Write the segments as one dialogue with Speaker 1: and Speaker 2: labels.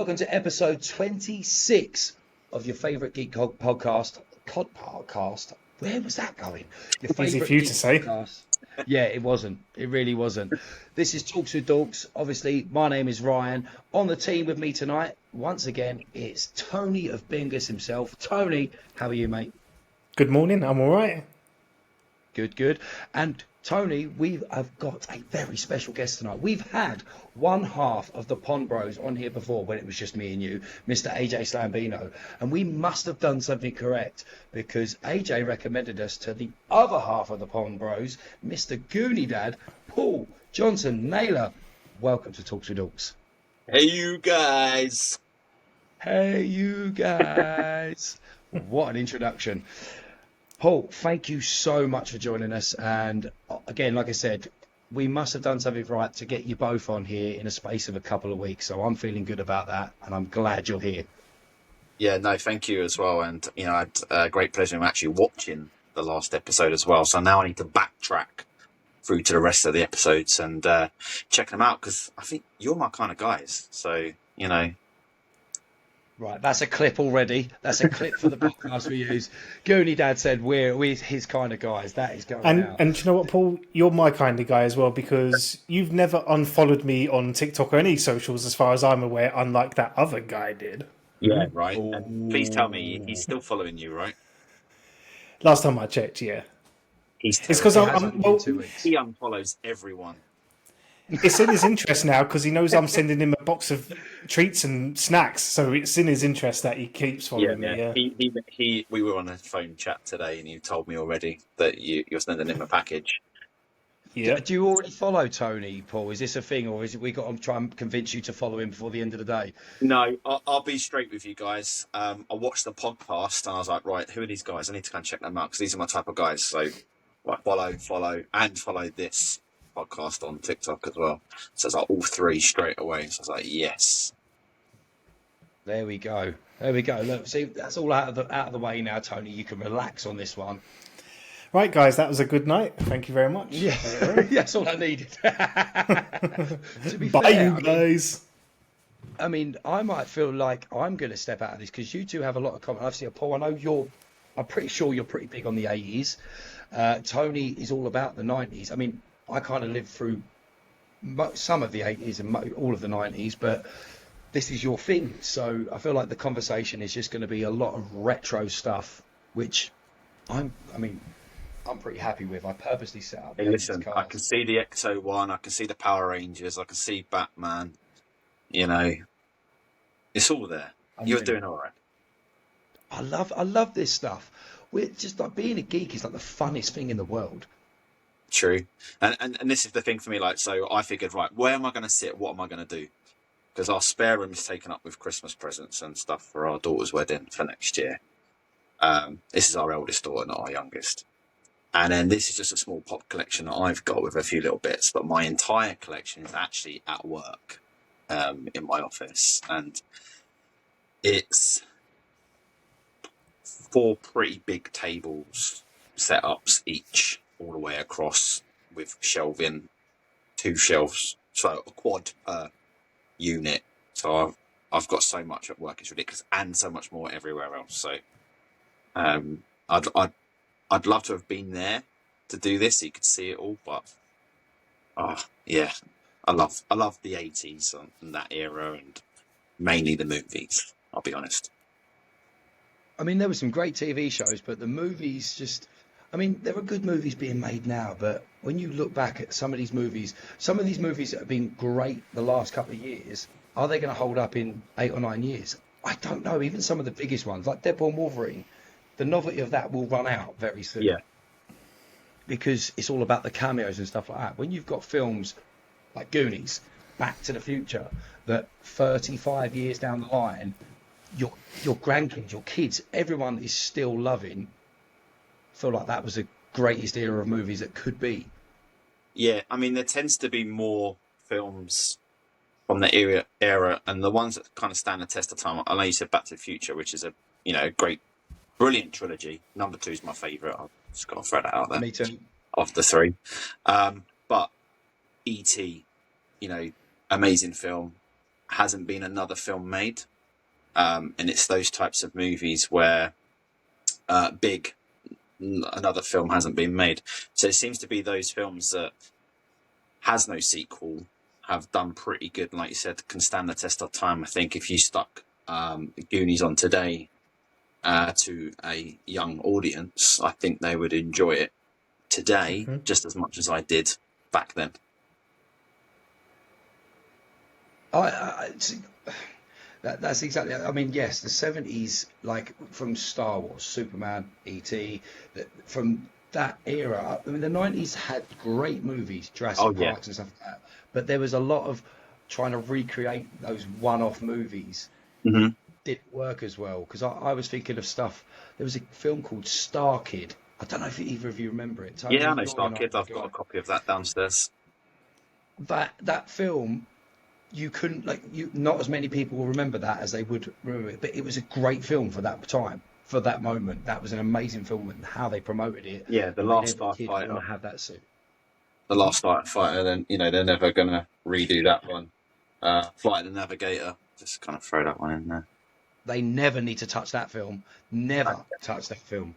Speaker 1: welcome to episode 26 of your favourite geek podcast. Where was that going? Your
Speaker 2: Easy
Speaker 1: favourite
Speaker 2: for you
Speaker 1: geek
Speaker 2: to say.
Speaker 1: podcast. Yeah, it wasn't. It really wasn't. This is Talks with Dorks. Obviously, my name is Ryan. On the team with me tonight, once again, it's Tony of Bingus himself. Tony, how are you, mate?
Speaker 2: Good morning, I'm all right.
Speaker 1: Good, good. And Tony, we have got a very special guest tonight. We've had one half of the Pond Bros on here before when it was just me and you, Mr. AJ Slambino. And we must have done something correct because AJ recommended us to the other half of the Pond Bros, Mr. Goonie Dad, Paul Johnston-Naylor. Welcome to Talks with Dorks.
Speaker 3: Hey, you guys.
Speaker 1: Hey, you guys. What an introduction. Paul, thank you so much for joining us. And again, like I said, we must have done something right to get you both on here in a space of a couple of weeks. So I'm feeling good about that. And I'm glad you're here.
Speaker 3: Yeah, no, thank you as well. And, you know, I had a great pleasure in actually watching the last episode as well. So now I need to backtrack through to the rest of the episodes and check them out because I think you're my kind of guys. So, you know.
Speaker 1: Right, that's a clip already. That's a clip for the podcast we use. Goonie Dad said we're his kind of guys. That is going out.
Speaker 2: And do you know what, Paul? You're my kind of guy as well because you've never unfollowed me on TikTok or any socials as far as I'm aware, unlike that other guy did.
Speaker 3: Yeah, right. And please tell me he's still following you, right?
Speaker 2: Last time I checked, yeah.
Speaker 3: It's
Speaker 2: because
Speaker 1: It has only been 2 weeks.
Speaker 3: he unfollows everyone.
Speaker 2: It's in his interest now because he knows I'm sending him a box of treats and snacks, so it's in his interest that he keeps following me. Yeah.
Speaker 3: We were on a phone chat today, and you told me already that you're sending him a package.
Speaker 2: Yeah.
Speaker 1: Do you already follow Tony, Paul? Is this a thing, or is it we got to try and convince you to follow him before the end of the day?
Speaker 3: No, I'll be straight with you guys. I watched the podcast, and I was like, right, who are these guys? I need to go and check them out because these are my type of guys. So, like, follow this podcast on TikTok as well. So it's like all three straight away. So I was like, yes.
Speaker 1: There we go. Look, see, that's all out of the way now, Tony. You can relax on this one.
Speaker 2: Right, guys, that was a good night. Thank you very much.
Speaker 1: Yeah, that's all I needed. To be
Speaker 2: Bye,
Speaker 1: fair,
Speaker 2: you guys.
Speaker 1: I mean, I might feel like I'm going to step out of this because you two have a lot of common. I've seen Paul. I know I'm pretty sure you're pretty big on the 80s. Tony is all about the 90s. I mean, I kind of lived through some of the 80s and all of the 90s, but this is your thing. So I feel like the conversation is just going to be a lot of retro stuff, which I'm pretty happy with. I purposely set up.
Speaker 3: Hey, listen, I can see the X-01, I can see the Power Rangers, I can see Batman. You know, it's all there. You're doing all right.
Speaker 1: I love this stuff. We're just like being a geek is like the funnest thing in the world.
Speaker 3: True. And this is the thing for me, like, so I figured, right, where am I going to sit? What am I going to do? Because our spare room is taken up with Christmas presents and stuff for our daughter's wedding for next year. This is our eldest daughter, not our youngest. And then this is just a small pop collection that I've got with a few little bits, but my entire collection is actually at work in my office. And it's 4 pretty big tables, setups each, all the way across with shelving, 2 shelves, so a quad per unit. So I've got so much at work, it's ridiculous, and so much more everywhere else. So I'd love to have been there to do this so you could see it all, but yeah, I love the 80s and that era, and mainly the movies, I'll be honest.
Speaker 1: I mean, there were some great TV shows, but the movies just... I mean, there are good movies being made now, but when you look back at some of these movies that have been great the last couple of years, are they going to hold up in 8 or 9 years? I don't know. Even some of the biggest ones, like Deadpool and Wolverine, the novelty of that will run out very soon.
Speaker 3: Yeah.
Speaker 1: Because it's all about the cameos and stuff like that. When you've got films like Goonies, Back to the Future, that 35 years down the line, your grandkids, your kids, everyone is still loving. I feel like that was the greatest era of movies that could be. Yeah,
Speaker 3: I mean, there tends to be more films from the era, and the ones that kind of stand the test of time. I know you said Back to the Future, which is a great, brilliant trilogy. Number 2 is my favourite. I've just got to throw that out there.
Speaker 1: Me too.
Speaker 3: Of the 3, but E.T., amazing film. hasn't been another film made. And it's those types of movies where another film hasn't been made. So it seems to be those films that has no sequel have done pretty good. And like you said, can stand the test of time. I think if you stuck Goonies on today to a young audience, I think they would enjoy it today just as much as I did back then.
Speaker 1: That's exactly. I mean, yes, the 70s, like from Star Wars, Superman, E.T., from that era. I mean, the 90s had great movies,
Speaker 3: Oh
Speaker 1: Jurassic
Speaker 3: yeah.
Speaker 1: Parks and stuff like that. But there was a lot of trying to recreate those one-off movies.
Speaker 3: Mm-hmm.
Speaker 1: Didn't work as well because I was thinking of stuff. There was a film called Star Kid. I don't know if either of you remember it. Tony,
Speaker 3: Yeah, I know
Speaker 1: you're
Speaker 3: Star
Speaker 1: an
Speaker 3: Kid.
Speaker 1: older
Speaker 3: I've got a
Speaker 1: guy.
Speaker 3: copy of that downstairs.
Speaker 1: That film, you couldn't not as many people will remember that as they would remember it, but it was a great film for that time, for that moment. That was an amazing film, and how they promoted it
Speaker 3: Yeah, the
Speaker 1: made
Speaker 3: Last
Speaker 1: every kid want
Speaker 3: Starfighter.
Speaker 1: to have that suit.
Speaker 3: The Last Starfighter. Then they're never gonna redo that one. Flight of the Navigator. Just kind of throw that one in there.
Speaker 1: They never need to touch that film. Never touch that film.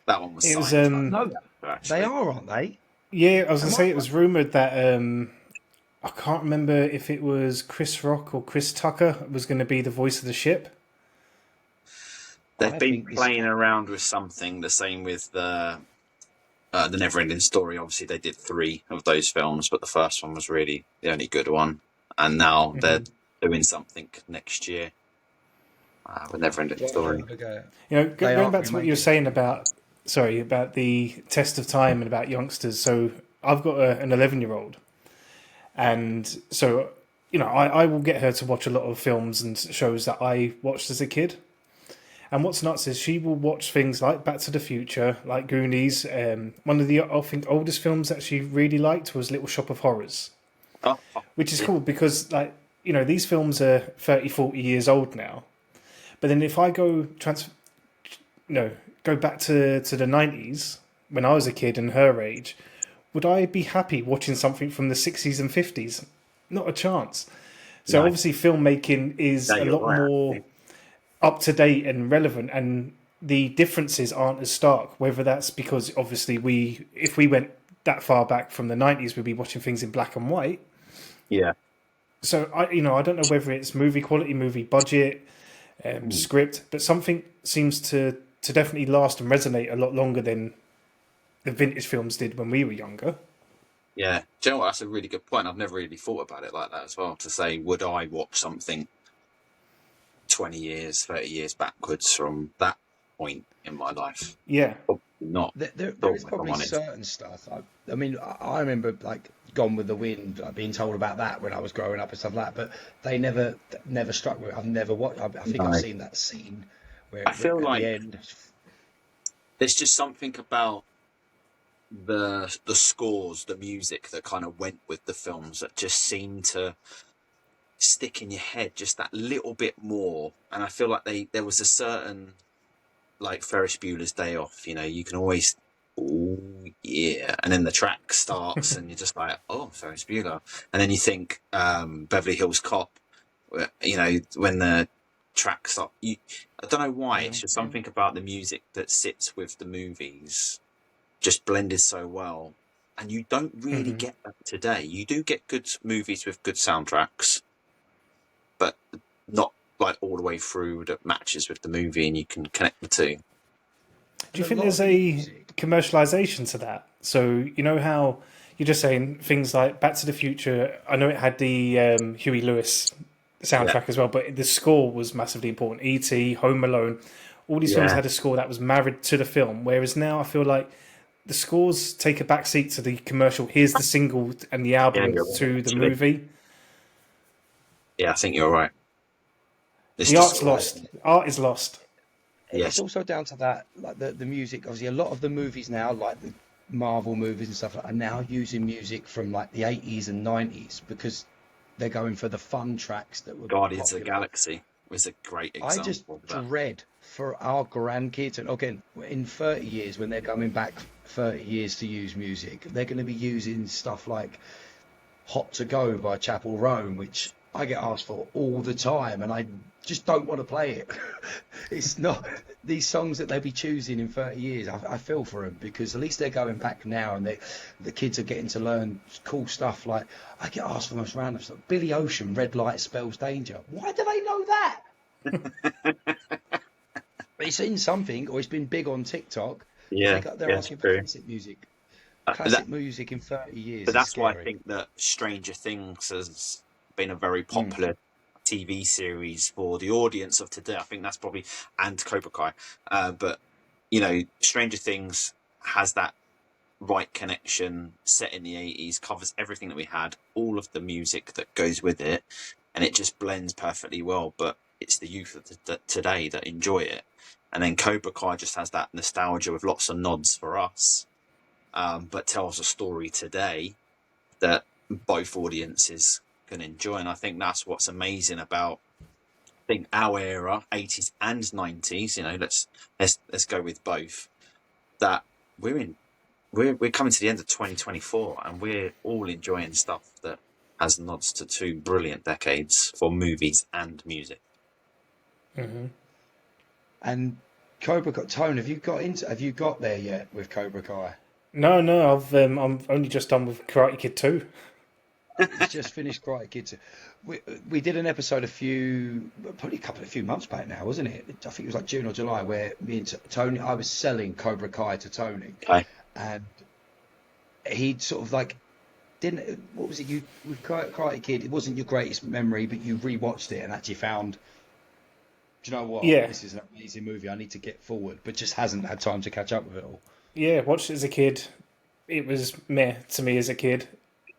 Speaker 3: That one was
Speaker 2: It was
Speaker 3: signed.
Speaker 1: No, they
Speaker 3: Actually,
Speaker 1: are, aren't they?
Speaker 2: yeah, I was gonna
Speaker 1: Am I
Speaker 2: say it
Speaker 1: right?
Speaker 2: was rumored that I can't remember if it was Chris Rock or Chris Tucker was going to be the voice of the ship.
Speaker 3: they've
Speaker 1: I
Speaker 3: been
Speaker 1: think this
Speaker 3: playing
Speaker 1: guy.
Speaker 3: around with something. The same with the Never-Ending Story. Obviously, they did 3 of those films, but the first one was really the only good one. And now they're doing something next year with Never-Ending
Speaker 1: Flight of the
Speaker 3: Story.
Speaker 1: Navigator.
Speaker 2: You know,
Speaker 1: They
Speaker 2: going
Speaker 1: are
Speaker 2: back to what you were
Speaker 1: remaking.
Speaker 2: saying about, sorry, about the test of time and about youngsters. So I've got an 11-year-old, and so I will get her to watch a lot of films and shows that I watched as a kid. And what's nuts is she will watch things like Back to the Future, like Goonies. One of the, I think, oldest films that she really liked was Little Shop of Horrors,
Speaker 3: Oh,
Speaker 2: which is cool because, like, these films are 30, 40 years old now. But then if I go back to the 90s when I was a kid and her age, would I be happy watching something from the 60s and 50s? Not a chance. So
Speaker 3: no,
Speaker 2: obviously filmmaking is
Speaker 3: no,
Speaker 2: a
Speaker 3: you're
Speaker 2: lot
Speaker 3: right.
Speaker 2: more
Speaker 3: Actually.
Speaker 2: up to date and relevant, and the differences aren't as stark. Whether that's because obviously if we went that far back from the 90s, we'd be watching things in black and white.
Speaker 3: Yeah.
Speaker 2: So I don't know whether it's movie quality, movie budget, script, but something seems to definitely last and resonate a lot longer than the vintage films did when we were younger.
Speaker 3: Yeah. Do you know what? That's a really good point. I've never really thought about it like that as well. To say, would I watch something 20 years, 30 years backwards from that point in my life?
Speaker 2: Yeah,
Speaker 3: Probably not.
Speaker 1: There is
Speaker 3: If I'm
Speaker 1: probably
Speaker 3: honest.
Speaker 1: certain stuff. I mean, I remember like Gone with the Wind, like, being told about that when I was growing up and stuff like that. But they never struck me. I've never watched. I think I've
Speaker 3: No.
Speaker 1: seen that scene where
Speaker 3: I feel
Speaker 1: at the
Speaker 3: like
Speaker 1: end.
Speaker 3: there's just something about the scores, the music that kind of went with the films that just seemed to stick in your head just that little bit more. And I feel like there was a certain, like Ferris Bueller's Day Off, you can always, oh yeah, and then the track starts and you're just like, oh, Ferris Bueller, and then you think Beverly Hills Cop, when the track starts, I don't know why, it's just something about the music that sits with the movies just blended so well. And you don't really get that today. You do get good movies with good soundtracks, but not like all the way through that matches with the movie and you can connect the two.
Speaker 2: do you
Speaker 1: A
Speaker 2: think
Speaker 1: lot of
Speaker 2: there's
Speaker 1: the
Speaker 2: a
Speaker 1: music.
Speaker 2: commercialization to that? So how you're just saying things like Back to the Future. I know it had the Huey Lewis
Speaker 3: Yeah.
Speaker 2: soundtrack as well, but the score was massively important. E.T., Home Alone, all these films
Speaker 3: Yeah.
Speaker 2: had a score that was married to the film. Whereas now I feel like the scores take a backseat to the commercial. Here's the single and the
Speaker 3: Yeah,
Speaker 2: album
Speaker 3: you're right,
Speaker 2: to the
Speaker 3: actually.
Speaker 2: movie.
Speaker 3: Yeah, I think you're right. It's
Speaker 2: The
Speaker 3: just
Speaker 2: art's lost. Art is lost.
Speaker 1: It's
Speaker 3: yes.
Speaker 1: also down to that, like the music. Obviously, a lot of the movies now, like the Marvel movies and stuff, are now using music from like the 80s and 90s because they're going for the fun tracks that were
Speaker 3: Guardians of the
Speaker 1: popular.
Speaker 3: Galaxy was a great
Speaker 1: I just
Speaker 3: example of that.
Speaker 1: dread for our grandkids, and again, in 30 years, when they're coming back 30 years to use music, they're going to be using stuff like Hot to Go by Chapel Roan, which I get asked for all the time, and I just don't want to play it. It's not these songs that they'll be choosing in 30 years. I feel for them because at least they're going back now, and the kids are getting to learn cool stuff. Like I get asked for the most random stuff. Billy Ocean, "Red Light Spells Danger." Why do they know that? It's in something, or it's been big on TikTok.
Speaker 3: Yeah,
Speaker 1: They're
Speaker 3: yeah,
Speaker 1: asking for
Speaker 3: true.
Speaker 1: classic music.
Speaker 3: But
Speaker 1: Classic music in 30 years is
Speaker 3: that's why I
Speaker 1: scary.
Speaker 3: think that Stranger Things has been a very popular TV series for the audience of today. I think that's probably, and Cobra Kai. But Stranger Things has that right connection, set in the 80s, covers everything that we had, all of the music that goes with it, and it just blends perfectly well. But it's the youth of today that enjoy it. And then Cobra Kai just has that nostalgia with lots of nods for us, but tells a story today that both audiences can enjoy. And I think that's what's amazing about, I think, our era, 80s and 90s. Let's go with both. That we're coming to the end of 2024, and we're all enjoying stuff that has nods to two brilliant decades for movies and music.
Speaker 2: Mm-hmm.
Speaker 1: And Cobra Kai, Tone, have you got there yet with Cobra Kai?
Speaker 2: No, I'm only just done with Karate Kid 2.
Speaker 1: He's just finished Karate Kid 2. We did an episode a few months back now, wasn't it? I think it was like June or July, where me and Tony, I was selling Cobra Kai to Tony,
Speaker 3: Okay.
Speaker 1: and he'd sort of like didn't. What was it? You with Karate Kid? It wasn't your greatest memory, but you rewatched it and actually found. Do you know what?
Speaker 2: Yeah.
Speaker 1: This is an amazing movie. I need to get forward, but just hasn't had time to catch up with it all.
Speaker 2: Yeah, watched it as a kid. It was meh to me as a kid.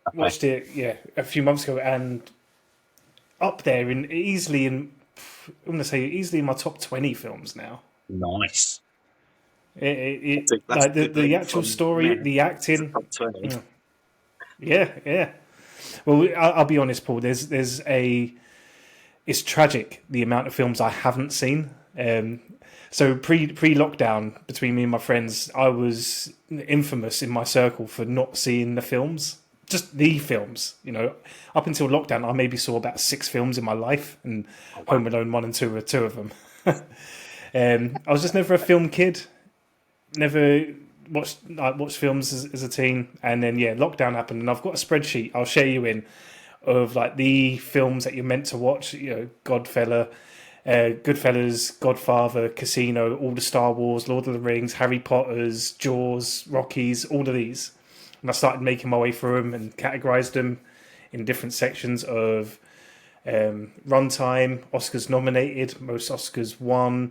Speaker 3: Okay.
Speaker 2: Watched it, a few months ago, and up there easily in my top 20 films now.
Speaker 3: Nice.
Speaker 2: That's
Speaker 3: like
Speaker 2: the actual story, the acting. Yeah. Well, I'll be honest, Paul. It's tragic the amount of films I haven't seen. So pre-lockdown, between me and my friends, I was infamous in my circle for not seeing the films. Just the films, Up until lockdown, I maybe saw about 6 films in my life, and Home Alone 1 and 2 were 2 of them. I was just never a film kid. Never watched films as a teen, and then lockdown happened, and I've got a spreadsheet I'll share you in of like the films that you're meant to watch. Goodfellas, Godfather, Casino, all the Star Wars, Lord of the Rings, Harry Potter's, Jaws, Rockies, all of these. And I started making my way through them and categorized them in different sections of runtime, Oscars nominated, most Oscars won,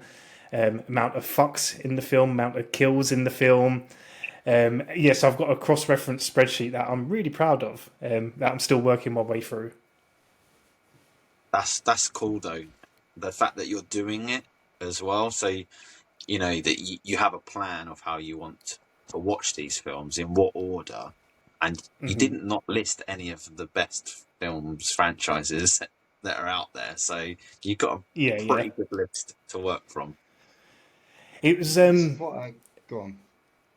Speaker 2: amount of fucks in the film, amount of kills in the film. So I've got a cross-reference spreadsheet that I'm really proud of, that I'm still working my way through.
Speaker 3: That's cool though. The fact that you're doing it as well, so that you have a plan of how you want to watch these films, in what order, and you didn't not list any of the best films franchises that are out there, so you've got a pretty good list to work from.
Speaker 2: It was
Speaker 1: Go on.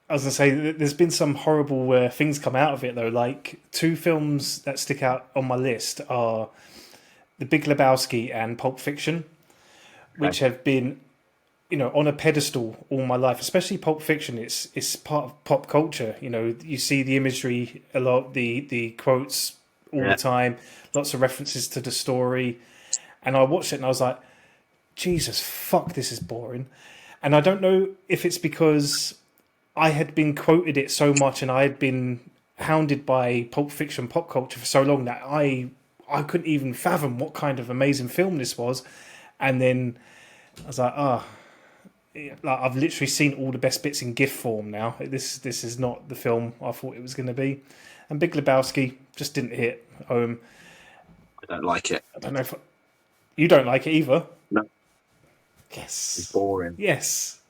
Speaker 2: I was going to say, there's been some horrible things come out of it though. Like 2 films that stick out on my list are The Big Lebowski and Pulp Fiction, which have been on a pedestal all my life, especially Pulp Fiction. It's part of pop culture. You see the imagery a lot, the quotes all the time, lots of references to the story. And I watched it and I was like, Jesus, fuck, this is boring. And I don't know if it's because I had been quoted it so much and I had been hounded by Pulp Fiction pop culture for so long that I couldn't even fathom what kind of amazing film this was. And then I was like, I've literally seen all the best bits in GIF form now. This is not the film I thought it was going to be. And Big Lebowski just didn't hit home.
Speaker 3: I don't like it.
Speaker 2: I don't know if you don't like it either.
Speaker 3: No.
Speaker 2: Yes.
Speaker 3: It's boring.
Speaker 2: Yes.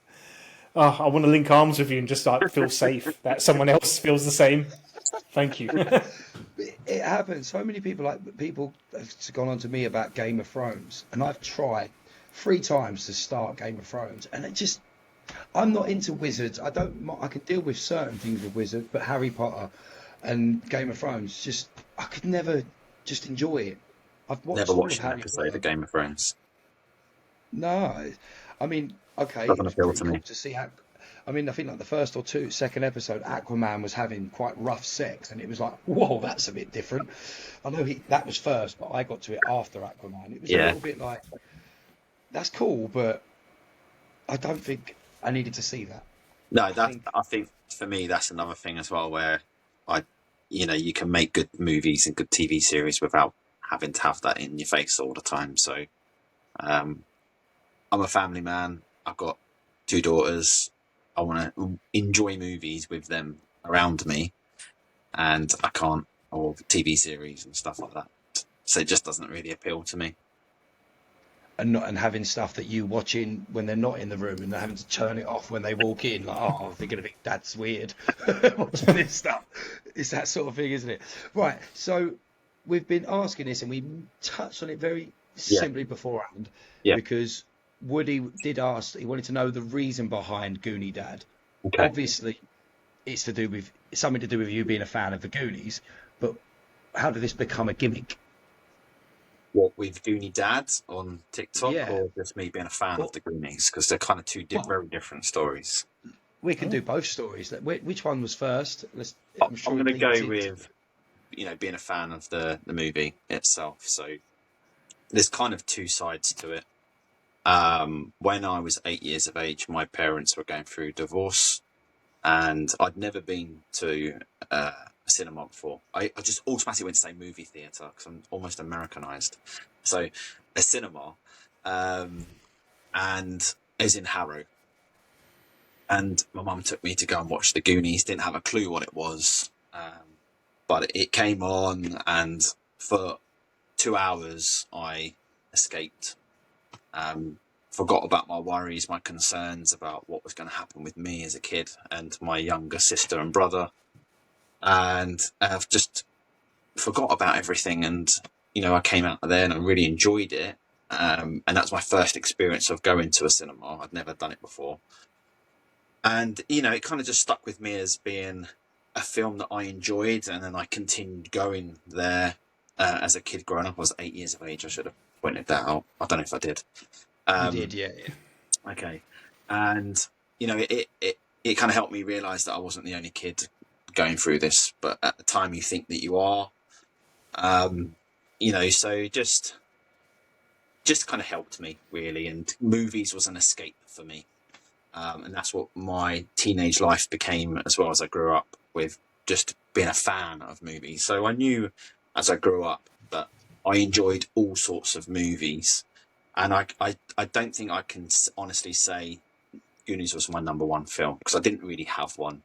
Speaker 2: I want to link arms with you and just feel safe that someone else feels the same. Thank you.
Speaker 1: It happens. So many people have gone on to me about Game of Thrones, and I've tried 3 times to start Game of Thrones, and I'm not into wizards. I can deal with certain things with wizards, but Harry Potter and Game of Thrones, I could never just enjoy it. I've
Speaker 3: Never
Speaker 1: watched all of
Speaker 3: watched an
Speaker 1: Harry
Speaker 3: episode
Speaker 1: Potter.
Speaker 3: of Game of Thrones.
Speaker 1: No, I mean, okay, it
Speaker 3: Doesn't
Speaker 1: was
Speaker 3: appeal
Speaker 1: pretty
Speaker 3: to
Speaker 1: cool
Speaker 3: me.
Speaker 1: to see. I mean, I think like the first or second episode, Aquaman was having quite rough sex, and it was like, whoa, that's a bit different. I know that was first, but I got to it after Aquaman. It was a
Speaker 3: Yeah.
Speaker 1: little bit like, that's cool, but I don't think I needed to see that.
Speaker 3: No,
Speaker 1: I
Speaker 3: that
Speaker 1: think,
Speaker 3: I think for me that's another thing as well where I, you can make good movies and good TV series without having to have that in your face all the time. So um, I'm a family man. I've got two daughters. I want to enjoy movies with them around me, and I can't, or TV series and stuff like that. So it just doesn't really appeal to me.
Speaker 1: and having stuff that you watching when they're not in the room and they're having to turn it off when they walk in, like, oh, they're gonna think that's weird watching this stuff. It's that sort of thing, isn't it? Right. So we've been asking this, and we touched on it very
Speaker 3: Yeah,
Speaker 1: simply beforehand,
Speaker 3: yeah.
Speaker 1: because Woody did ask. He wanted to know the reason behind Goonie Dad.
Speaker 3: Okay.
Speaker 1: Obviously, it's something to do with you being a fan of the Goonies, but how did this become a gimmick?
Speaker 3: What, with Goonie Dad on TikTok,
Speaker 1: Yeah.
Speaker 3: or just me being a fan of
Speaker 1: Well,
Speaker 3: the Goonies? Because they're kind of two
Speaker 1: well,
Speaker 3: very different stories.
Speaker 1: we can do both stories. Which one was first? I'm
Speaker 3: I'm
Speaker 1: sure
Speaker 3: going
Speaker 1: it
Speaker 3: to
Speaker 1: leads
Speaker 3: go
Speaker 1: into.
Speaker 3: with, being a fan of the movie itself. So there's kind of two sides to it. When I was 8 years of age, my parents were going through divorce, and I'd never been to a cinema before. I just automatically went to say movie theatre because I'm almost Americanized. So a cinema, and as in Harrow. And my mum took me to go and watch the Goonies. Didn't have a clue what it was, but it came on, and for 2 hours I escaped. Forgot about my worries, my concerns about what was going to happen with me as a kid and my younger sister and brother, and I've just forgot about everything. And I came out of there and I really enjoyed it. And that's my first experience of going to a cinema. I'd never done it before. And, it kind of just stuck with me as being a film that I enjoyed. And then I continued going there as a kid growing up. I was 8 years of age. I should have pointed that out. I don't know if I did.
Speaker 1: You did, yeah, yeah.
Speaker 3: Okay. And, it kind of helped me realize that I wasn't the only kid going through this. But at the time, you think that you are. So just kind of helped me, really. And movies was an escape for me. And that's what my teenage life became as well as I grew up, with just being a fan of movies. So I knew as I grew up that I enjoyed all sorts of movies. And I don't think I can honestly say Goonies was my number one film, because I didn't really have one.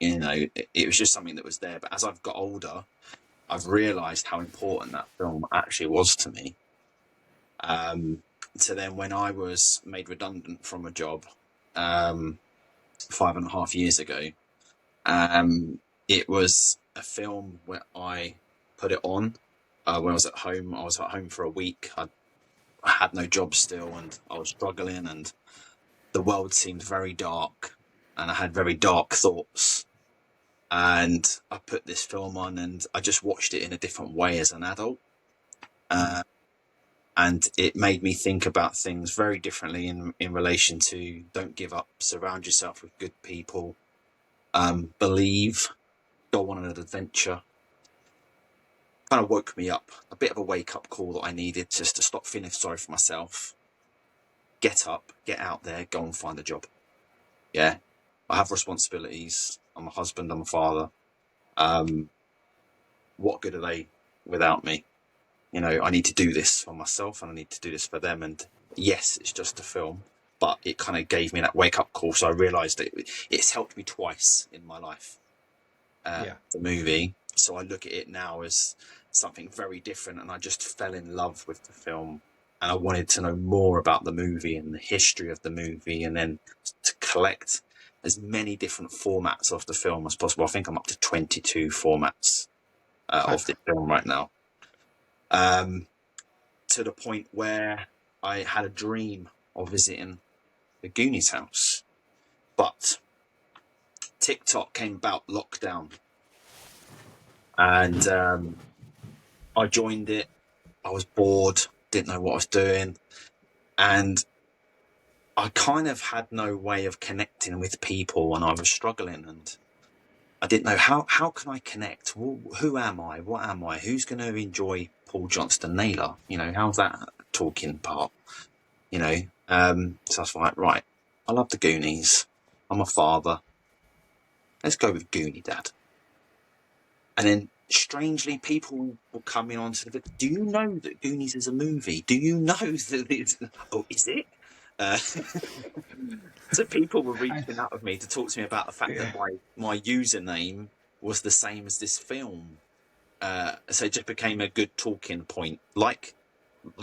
Speaker 3: It was just something that was there. But as I've got older, I've realised how important that film actually was to me. So then when I was made redundant from a job, 5.5 years ago, it was a film where I put it on when I was at home. I was at home for a week. I had no job still, and I was struggling, and the world seemed very dark, and I had very dark thoughts. And I put this film on, and I just watched it in a different way as an adult. And it made me think about things very differently in relation to don't give up, surround yourself with good people, believe, go on an adventure. Kind of woke me up, a bit of a wake-up call that I needed, just to stop feeling sorry for myself. Get up, get out there, go and find a job. Yeah, I have responsibilities. I'm a husband, I'm a father. What good are they without me? I need to do this for myself, and I need to do this for them. And yes, it's just a film, but it kind of gave me that wake-up call. So I realised that it's helped me twice in my life,
Speaker 1: Yeah.
Speaker 3: the movie. So I look at it now as something very different, and I just fell in love with the film, and I wanted to know more about the movie and the history of the movie, and then to collect as many different formats of the film as possible. I think I'm up to 22 formats of the film right now. To the point where I had a dream of visiting the Goonies house, but TikTok came about lockdown, and I joined it. I was bored, didn't know what I was doing, and I kind of had no way of connecting with people, and I was struggling, and I didn't know how can I connect? Who am I? What am I? Who's going to enjoy Paul Johnston-Naylor? How's that talking part? So I was like, right, I love the Goonies. I'm a father. Let's go with Goonie Dad. And then, strangely, people will come in onto the. Do you know that Goonies is a movie? Do you know that it's? Oh, is it? So people were reaching out of me to talk to me about the fact that my username was the same as this film. So it just became a good talking point. Like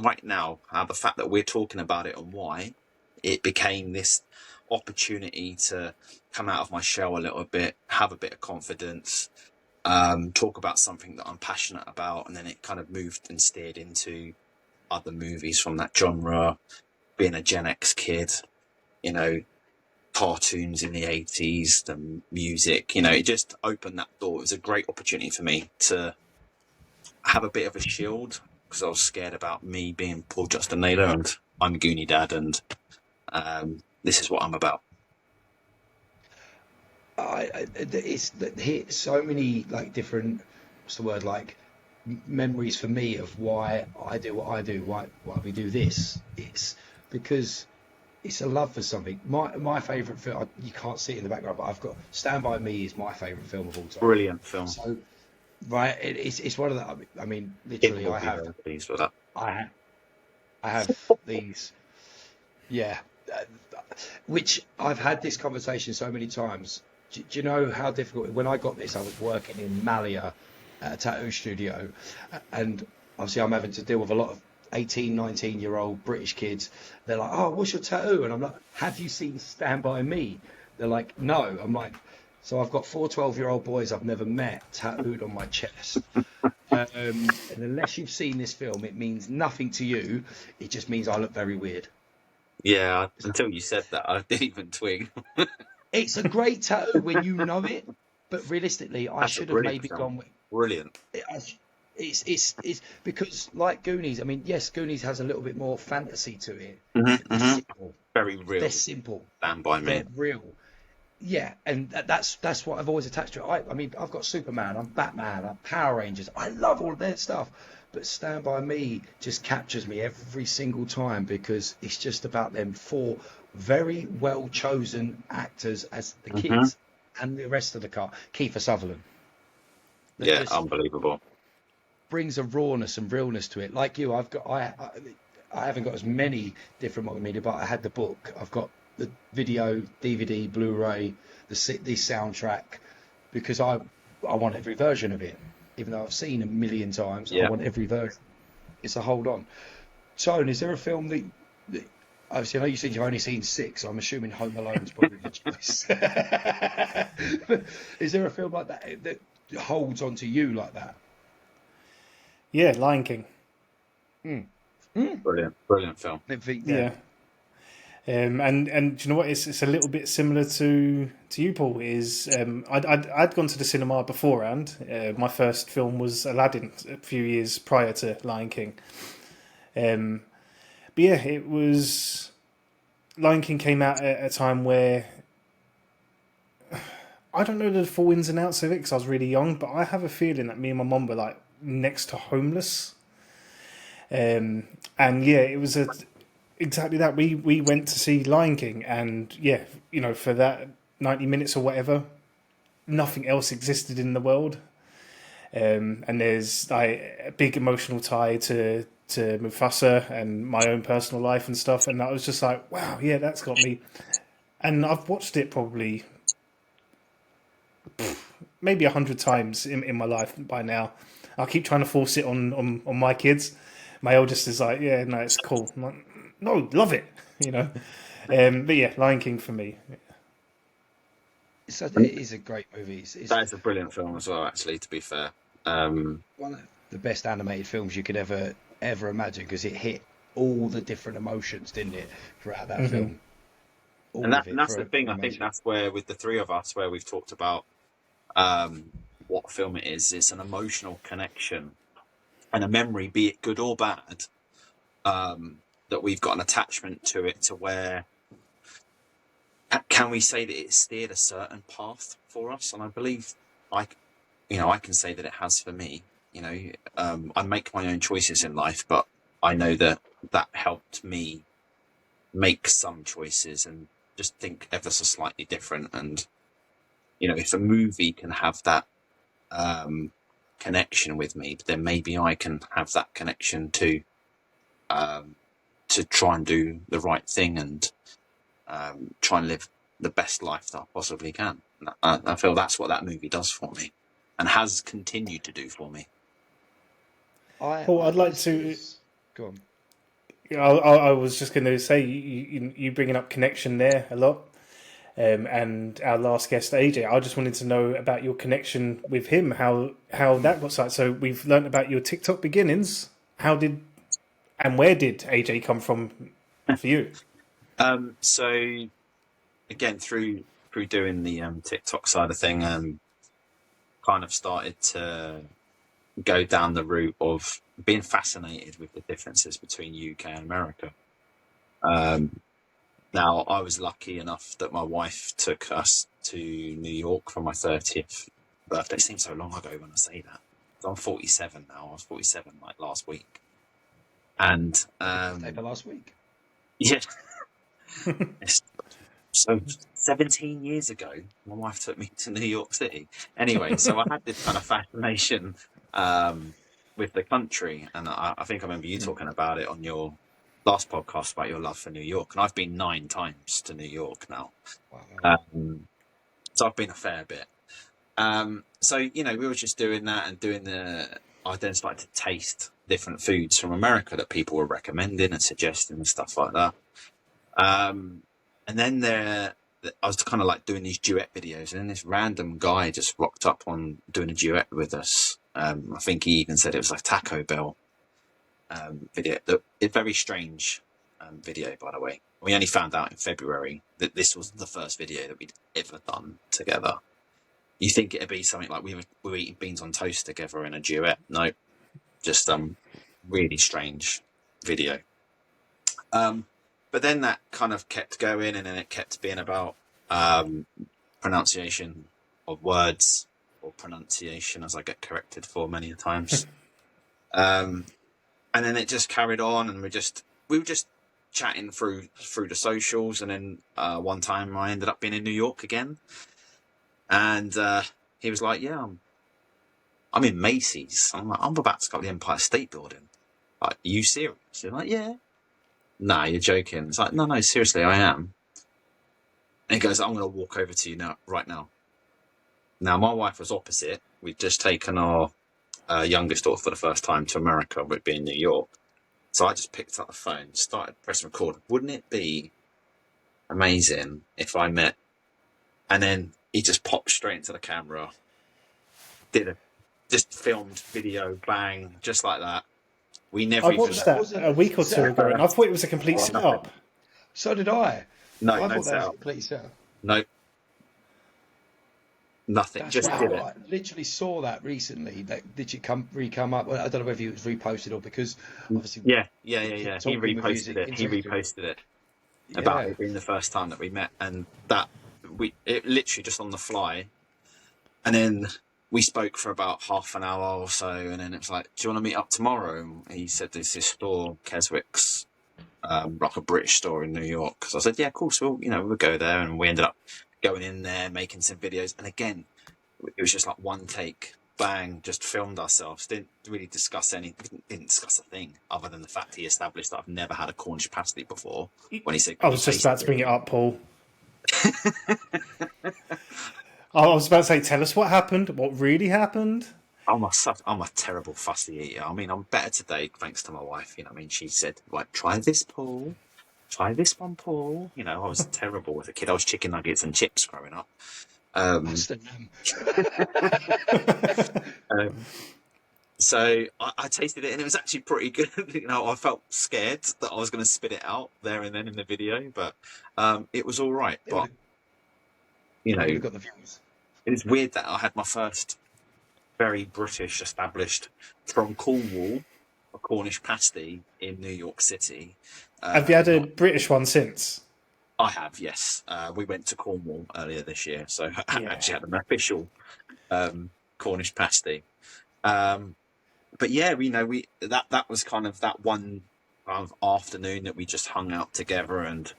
Speaker 3: right now, the fact that we're talking about it and why, it became this opportunity to come out of my shell a little bit, have a bit of confidence, talk about something that I'm passionate about, and then it kind of moved and steered into other movies from that genre, being a Gen X kid, cartoons in the 80s, the music, it just opened that door. It was a great opportunity for me to have a bit of a shield because I was scared about me being Paul Johnston-Naylor, and I'm a Goonie Dad, and this is what I'm about.
Speaker 1: It's hit so many like different, what's the word, like memories for me of why I do what I do, why we do this. It's because it's a love for something. My favourite film, you can't see it in the background, but I've got Stand By Me is my favourite film of all time.
Speaker 3: Brilliant film.
Speaker 1: So, right, it's one of the. I mean,
Speaker 3: It
Speaker 1: literally,
Speaker 3: will be very pleased with that.
Speaker 1: I have these, yeah, uh, which I've had this conversation so many times. Do you know how difficult? When I got this, I was working in Malia at a tattoo studio, and obviously I'm having to deal with a lot of 18, 19-year-old British kids. They're like, "Oh, what's your tattoo?" And I'm like, "Have you seen Stand By Me?" They're like, "No." I'm like, so I've got 4 12-year-old boys I've never met tattooed on my chest. And unless you've seen this film, it means nothing to you. It just means I look very weird.
Speaker 3: Yeah, until you said that, I didn't even twig.
Speaker 1: It's a great tattoo when you know it, but realistically, I
Speaker 3: That's a
Speaker 1: should have
Speaker 3: brilliant
Speaker 1: maybe
Speaker 3: film.
Speaker 1: gone with.
Speaker 3: Brilliant.
Speaker 1: It's because like Goonies. I mean, yes, Goonies has a little bit more fantasy to it.
Speaker 3: Mm-hmm,
Speaker 1: But they're
Speaker 3: mm-hmm.
Speaker 1: simple.
Speaker 3: Very real.
Speaker 1: They're simple.
Speaker 3: Stand By Me.
Speaker 1: They're real. Yeah, and that's what I've always attached to it. I mean, I've got Superman, I'm Batman, I'm Power Rangers. I love all of their stuff, but Stand By Me just captures me every single time because it's just about them 4 very well chosen actors as the
Speaker 3: Mm-hmm.
Speaker 1: kids and the rest of the car. Kiefer Sutherland that
Speaker 3: Yeah,
Speaker 1: just
Speaker 3: unbelievable.
Speaker 1: brings a rawness and realness to it. Like you, I haven't got as many different multimedia, but I had the book. I've got the video, DVD, Blu-ray, the soundtrack, because I want every version of it. Even though I've seen a million times, I
Speaker 3: Yeah.
Speaker 1: want every version. It's a hold on. Tone, is there a film that obviously I know you said you've only seen 6, so I'm assuming Home Alone's probably the choice. Is there a film like that holds on to you like that?
Speaker 2: Yeah, Lion King.
Speaker 3: Brilliant film.
Speaker 2: Yeah. And do you know what? It's a little bit similar to you, Paul. I'd gone to the cinema beforehand. My first film was Aladdin a few years prior to Lion King. But yeah, it was Lion King came out at a time where I don't know the full ins and outs of it because I was really young. But I have a feeling that me and my mum were like next to homeless. And yeah, it was exactly that. We went to see Lion King, and yeah, for that 90 minutes or whatever, nothing else existed in the world. And there's like a big emotional tie to Mufasa and my own personal life and stuff. And I was just like, wow, yeah, that's got me. And I've watched it probably maybe 100 times in my life by now. I keep trying to force it on my kids. My eldest is like, yeah, no, it's cool. I'm like, no, love it, But yeah, Lion King for me.
Speaker 1: It is a great movie. It's
Speaker 3: That is a brilliant film as well, actually, to be fair.
Speaker 1: one of the best animated films you could ever imagine because it hit all the different emotions, didn't it, throughout that film? All
Speaker 3: And
Speaker 1: of it
Speaker 3: that's
Speaker 1: for
Speaker 3: the thing. I think
Speaker 1: animation.
Speaker 3: that's where, with the 3 of us, where we've talked about what film it is. It's an emotional connection and a memory, be it good or bad, that we've got an attachment to it, to where can we say that it steered a certain path for us? And I believe I can say that it has for me. I make my own choices in life, but I know that helped me make some choices and just think ever so slightly different. And if a movie can have that connection with me, then maybe I can have that connection too, to try and do the right thing and try and live the best life that I possibly can. I feel that's what that movie does for me, and has continued to do for me.
Speaker 2: Paul, I'd like to.
Speaker 1: Go on.
Speaker 2: I was just going to say, you bringing up connection there a lot, and our last guest AJ. I just wanted to know about your connection with him, how that got started. So we've learned about your TikTok beginnings. How did and where did AJ come from for you?
Speaker 3: So again, through doing the TikTok side of thing, kind of started to go down the route of being fascinated with the differences between UK and America. Now, I was lucky enough that my wife took us to New York for my 30th birthday. It seems so long ago when I say that. So I'm 47 now. I was 47 like last week. And
Speaker 1: Birthday for last week.
Speaker 3: Yeah. So 17 years ago, my wife took me to New York City. Anyway, so I had this kind of fascination with the country. And I think I remember you talking about it on your last podcast about your love for New York. And I've been 9 times to New York now.
Speaker 1: Wow.
Speaker 3: So I've been a fair bit. So, we were just doing that and I then started to taste different foods from America that people were recommending and suggesting and stuff like that. And then I was kind of like doing these duet videos, and then this random guy just rocked up on doing a duet with us. I think he even said it was like Taco Bell video. A very strange video, by the way. We only found out in February that this was the first video that we'd ever done together. You think it'd be something like we were eating beans on toast together in a duet? No, just really strange video. But then that kind of kept going, and then it kept being about pronunciation of words, or pronunciation, as I get corrected for many times. And then it just carried on, and we were just chatting through the socials, and then one time I ended up being in New York again, and he was like, "Yeah, I'm in Macy's." I'm like, "I'm about to go to the Empire State Building." Like, are you serious? He's like, "Yeah." "Nah, you're joking." It's like, no, seriously, I am. And he goes, "I'm going to walk over to you right now." Now, my wife was opposite. We'd just taken our youngest daughter for the first time to America, we'd be in New York. So I just picked up the phone, started pressing record. Wouldn't it be amazing if I met? And then he just popped straight into the camera, just filmed video, bang, just like that. We never.
Speaker 2: I watched that a week or two ago, and I thought it was a complete setup.
Speaker 1: So did I.
Speaker 3: No,
Speaker 1: I
Speaker 3: no
Speaker 1: thought that was a
Speaker 3: setup.
Speaker 1: complete setup.
Speaker 3: No, nothing.
Speaker 1: That's
Speaker 3: Just
Speaker 1: wow.
Speaker 3: did it.
Speaker 1: I literally saw that recently. Did you come up? Well, I don't know whether it was reposted or because obviously.
Speaker 3: Yeah. He reposted it. He reposted it about it being the first time that we met, and that it literally just on the fly, and then we spoke for about half an hour or so, and then it was like, "Do you want to meet up tomorrow?" And he said there's this store, Keswick's, like a British store in New York. So I said, "Yeah, of course, we'll go there," and we ended up going in there, making some videos, and again, it was just like one take, bang, just filmed ourselves. Didn't really discuss anything. Didn't discuss a thing other than the fact he established that I've never had a Cornish pasty before. When he said,
Speaker 2: I was just about to bring it up, Paul. I was about to say, tell us what happened. What really happened?
Speaker 3: I'm a terrible fussy eater. I mean, I'm better today thanks to my wife. You know what I mean? She said, like, "Try this, Paul. Try this one, Paul." I was terrible as a kid. I was chicken nuggets and chips growing up. So I tasted it, and it was actually pretty good. I felt scared that I was going to spit it out there and then in the video, but it was all right. But
Speaker 1: you've got the views.
Speaker 3: It's weird that I had my first very British established from Cornwall, a Cornish pasty in New York City.
Speaker 2: Have you had a British one since?
Speaker 3: I have, yes. We went to Cornwall earlier this year, so I
Speaker 2: Yeah.
Speaker 3: actually had an official Cornish pasty. But yeah, that was kind of that one kind of afternoon that we just hung out together, and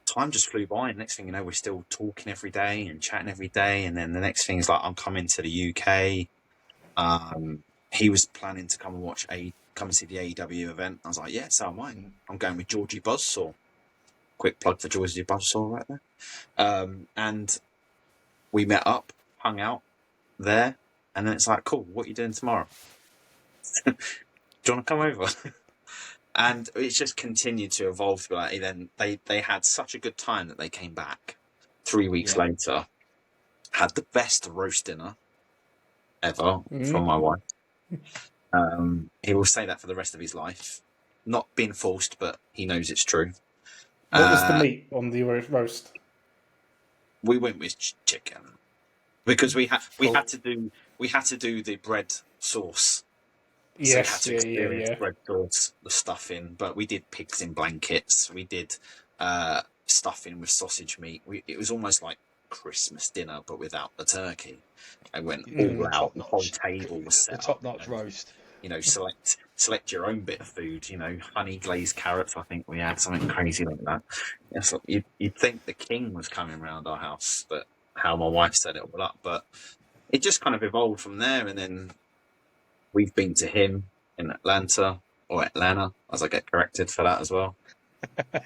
Speaker 3: time just flew by. And next thing you know, we're still talking every day and chatting every day. And then the next thing is like, I'm coming to the UK. He was planning to come and see the AEW event. I was like, yeah, so am I. I'm going with Georgie Buzzsaw. Quick plug for Georgie Buzzsaw right there. And we met up, hung out there, and then it's like, cool, what are you doing tomorrow? Do you want to come over? And it's just continued to evolve. Like, then they had such a good time that they came back 3 weeks later, had the best roast dinner ever from my wife. He will say that for the rest of his life. Not being forced, but he knows it's true.
Speaker 2: What was the meat on the roast?
Speaker 3: We went with chicken because we had to do the bread sauce.
Speaker 2: Yes,
Speaker 3: so we had to experience bread sauce, the stuffing. But we did pigs in blankets. We did stuffing with sausage meat. It was almost like Christmas dinner, but without the turkey. I went all out. The whole table was set
Speaker 1: the top-notch roast.
Speaker 3: Select your own bit of food. Honey glazed carrots. I think we had something crazy like that. So you'd think the king was coming around our house, but how my wife set it all up. But it just kind of evolved from there, and then we've been to him in Atlanta, or Atlanta, as I get corrected for that as well.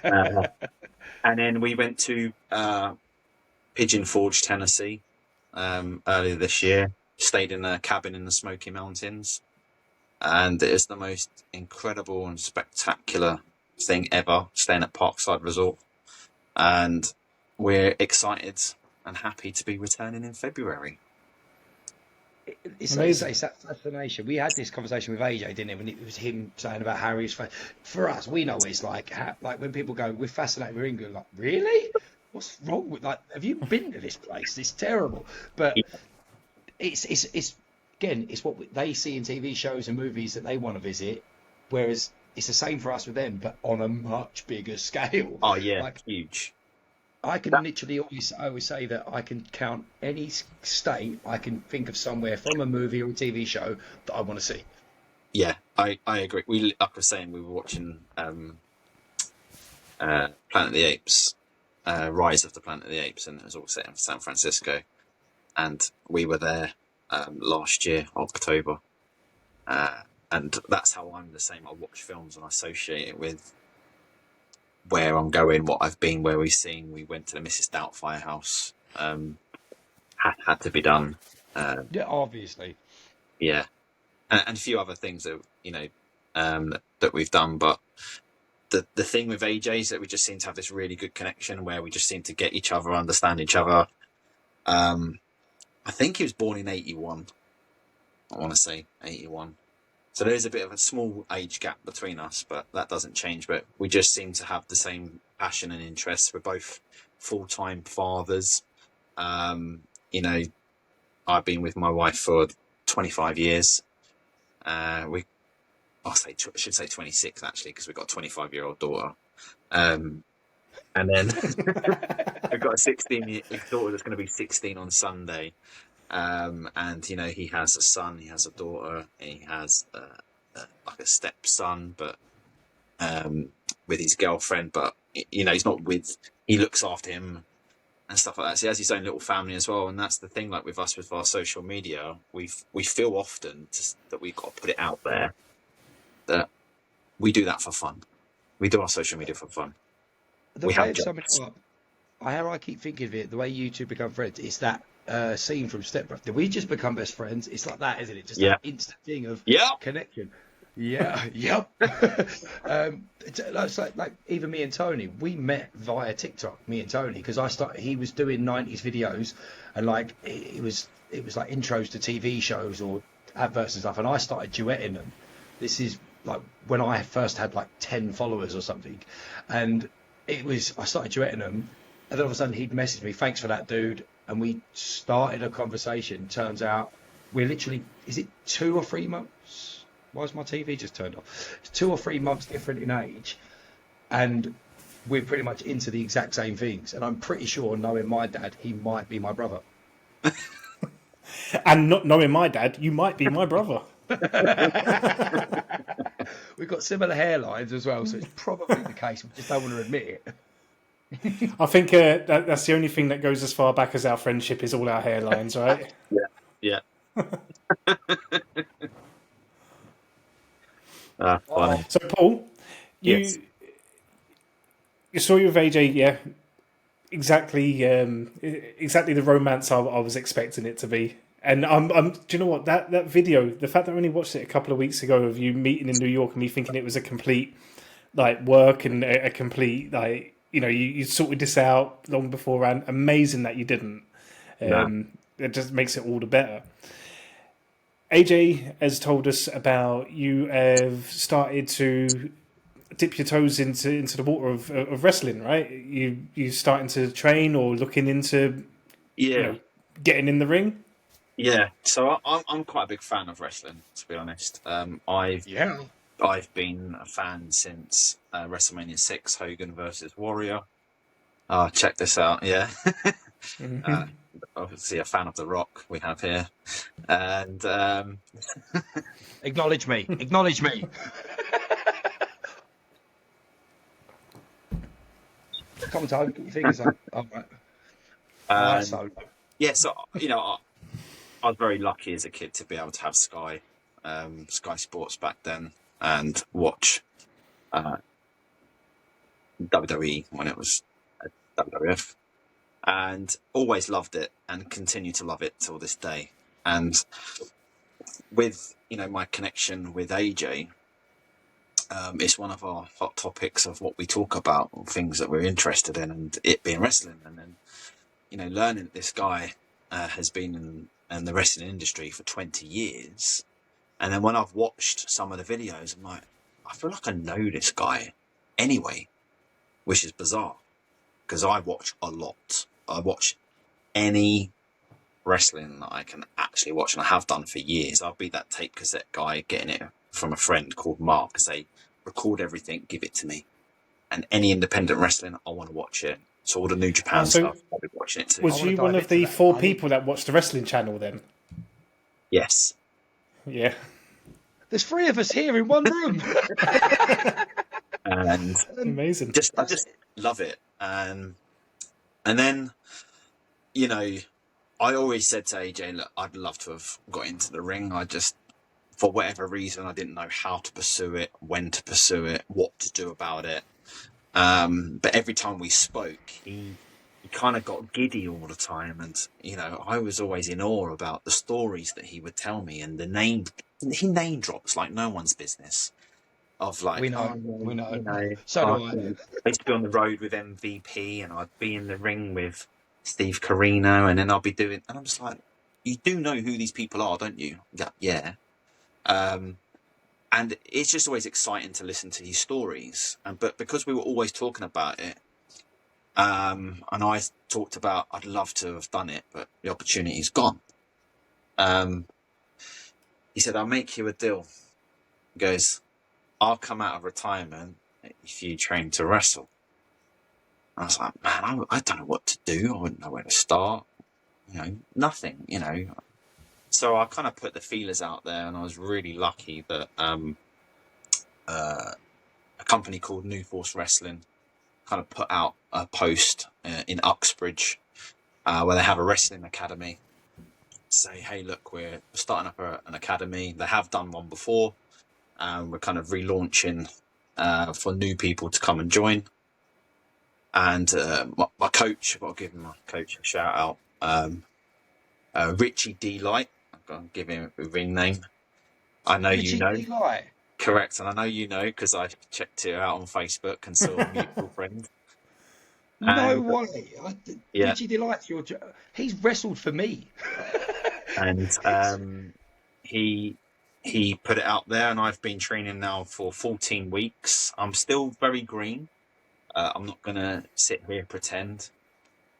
Speaker 3: And then we went to Pigeon Forge, Tennessee, earlier this year. Stayed in a cabin in the Smoky Mountains. And it is the most incredible and spectacular thing ever, staying at Parkside Resort. And we're excited and happy to be returning in February.
Speaker 1: It's that fascination. We had this conversation with AJ, didn't it? When it was him saying about Harry's face. For us, we know it's like when people go, we're fascinated, we're England. Like, really? What's wrong with have you been to this place? It's terrible. But it's again, it's what they see in TV shows and movies that they want to visit, whereas it's the same for us with them, but on a much bigger scale.
Speaker 3: Oh yeah, huge.
Speaker 1: I can literally always say that I can count any state I can think of somewhere from a movie or a TV show that I want to see.
Speaker 3: Yeah, I agree. Like I was saying, we were watching Planet of the Apes, Rise of the Planet of the Apes, and it was all set in San Francisco. And we were there last year, October. And that's how I'm the same. I watch films and I associate it with where I'm going, what I've been, where we've seen. We went to the Mrs. Doubtfire house. Had to be done.
Speaker 1: Yeah, obviously.
Speaker 3: Yeah. And a few other things that, that we've done. But the thing with AJ is that we just seem to have this really good connection where we just seem to get each other, understand each other. I think he was born in 81. I want to say 81. So there is a bit of a small age gap between us, but that doesn't change. But we just seem to have the same passion and interests. We're both full-time fathers. I've been with my wife for 25 years. I should say 26 actually, because we've got a 25-year-old daughter. And then we've got a 16-year-old daughter that's going to be 16 on Sunday. And he has a son, he has a daughter, he has like a stepson, but with his girlfriend. But he's not with. He looks after him and stuff like that. So he has his own little family as well. And that's the thing, like with us, with our social media, we feel often that we've got to put it out there that we do that for fun. We do our social media for fun.
Speaker 1: The way of summing it up, how I keep thinking of it, the way you two become friends, is that scene from Step Brothers. Did we just become best friends? It's like that, isn't it? Just that instant thing of connection. Yeah, yep. It's like even me and Tony, we met via TikTok. Me and Tony, because he was doing 90s videos, and like it was like intros to TV shows or adverts and stuff, and I started duetting them. This is like when I first had like 10 followers or something, and I started duetting them. And then all of a sudden he'd message me, thanks for that, dude. and we started a conversation. Turns out we're literally, is it 2 or 3 months? Why is my TV just turned off? It's 2 or 3 months different in age, and we're pretty much into the exact same things. And I'm pretty sure, knowing my dad, he might be my brother.
Speaker 2: And not knowing my dad, you might be my brother.
Speaker 1: We've got similar hairlines as well, so it's probably the case. We just don't want to admit it.
Speaker 2: I think that's the only thing that goes as far back as our friendship is all our hairlines, right?
Speaker 3: Yeah. Funny.
Speaker 2: So, Paul, you
Speaker 3: Yes.
Speaker 2: you saw you with AJ, yeah, exactly the romance I was expecting it to be. And do you know what, that video, the fact that I only watched it a couple of weeks ago of you meeting in New York and me thinking it was a complete like work and a complete like you sorted this out long beforehand. Amazing that you didn't. It just makes it all the better. AJ has told us about you have started to dip your toes into the water of wrestling, right? You starting to train or looking into
Speaker 3: Yeah.
Speaker 2: getting in the ring.
Speaker 3: Yeah. So I'm quite a big fan of wrestling, to be honest.
Speaker 1: Yeah.
Speaker 3: I've been a fan since WrestleMania 6, Hogan versus Warrior. Check this out. Yeah. Obviously a fan of The Rock we have here. And
Speaker 1: Acknowledge me. Acknowledge me. Come on, Toad. Get your fingers up. All right. So.
Speaker 3: yeah, so I was very lucky as a kid to be able to have Sky Sports back then and watch WWE when it was WWF, and always loved it and continue to love it till this day. And with my connection with AJ, it's one of our hot topics of what we talk about, things that we're interested in, and it being wrestling. And then learning that this guy has been in the wrestling industry for 20 years. And then when I've watched some of the videos, I'm like, I feel like I know this guy anyway, which is bizarre because I watch a lot. I watch any wrestling that I can actually watch, and I have done for years. I'll be that tape cassette guy getting it from a friend called Mark, say, record everything, give it to me. And any independent wrestling, I want to watch it. So all the New Japan stuff, I'll be watching it too.
Speaker 2: Was you one of the 4 people that watched the wrestling channel then?
Speaker 3: Yes.
Speaker 2: Yeah.
Speaker 1: There's 3 of us here in one room.
Speaker 3: And
Speaker 2: amazing.
Speaker 3: I just love it. And then, I always said to AJ, look, I'd love to have got into the ring. I just, for whatever reason, I didn't know how to pursue it, when to pursue it, what to do about it. But every time we spoke, he kind of got giddy all the time. And, I was always in awe about the stories that he would tell me, and he name drops like no one's business. Of like,
Speaker 1: we know. So do I.
Speaker 3: I used to be on the road with MVP, and I'd be in the ring with Steve Carino, and then I'll be doing, and I'm just like, you do know who these people are, don't you? Yeah. And it's just always exciting to listen to his stories. But because we were always talking about it, and I talked about, I'd love to have done it, but the opportunity's gone. He said, I'll make you a deal. He goes, I'll come out of retirement if you train to wrestle. And I was like, man, I don't know what to do. I wouldn't know where to start. Nothing, So I kind of put the feelers out there, and I was really lucky that a company called New Force Wrestling kind of put out a post in Uxbridge where they have a wrestling academy. Say, hey, look, we're starting up an academy. They have done one before. We're kind of relaunching for new people to come and join. And my coach, I've got to give my coach a shout out, Richie D. Light. I've got to give him a ring name. I know
Speaker 1: Richie
Speaker 3: you know.
Speaker 1: D. Light.
Speaker 3: Correct, and I know you know because I checked it out on Facebook and saw a mutual friend.
Speaker 1: No way.
Speaker 3: Yeah.
Speaker 1: Richie Delight's he's wrestled for me.
Speaker 3: And he put it out there, and I've been training now for 14 weeks. I'm still very green. I'm not going to sit here pretend.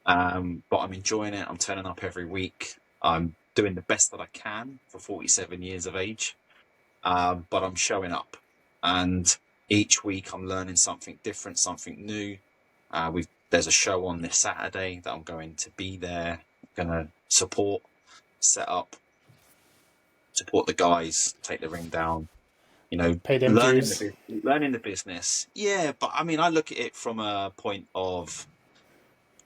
Speaker 3: But I'm enjoying it. I'm turning up every week. I'm doing the best that I can for 47 years of age. But I'm showing up, and each week I'm learning something different, something new. There's a show on this Saturday that I'm going to be there, going to support, set up, support the guys, take the ring down. You know,
Speaker 2: Pay them dues.
Speaker 3: learning the business. Yeah, but I mean, I look at it from a point of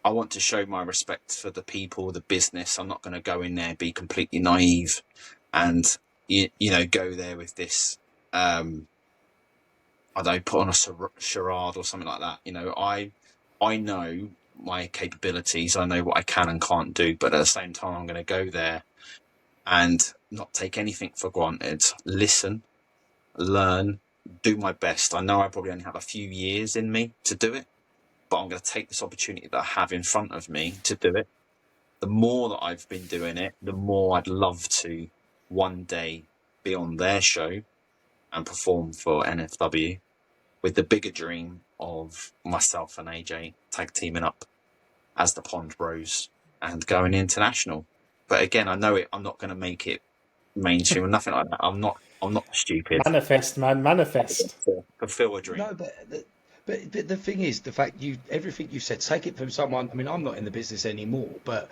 Speaker 3: I want to show my respect for the people, the business. I'm not going to go in there be completely naive, and you know go there with this. I don't know, put on a charade or something like that. You know, I know my capabilities. I know what I can and can't do, but at the same time, I'm going to go there and not take anything for granted. Listen, learn, do my best. I know I probably only have a few years in me to do it, but I'm going to take this opportunity that I have in front of me to do it. The more that I've been doing it, the more I'd love to one day be on their show and perform for NFW, with the bigger dream of myself and AJ tag teaming up as the Pond Bros and going international. But again, I know I'm not going to make it mainstream or nothing like that. I'm not stupid.
Speaker 2: Manifest, man, manifest.
Speaker 3: Fulfill a dream.
Speaker 1: No, but the thing is, the fact everything you said, take it from someone. I mean, I'm not in the business anymore, but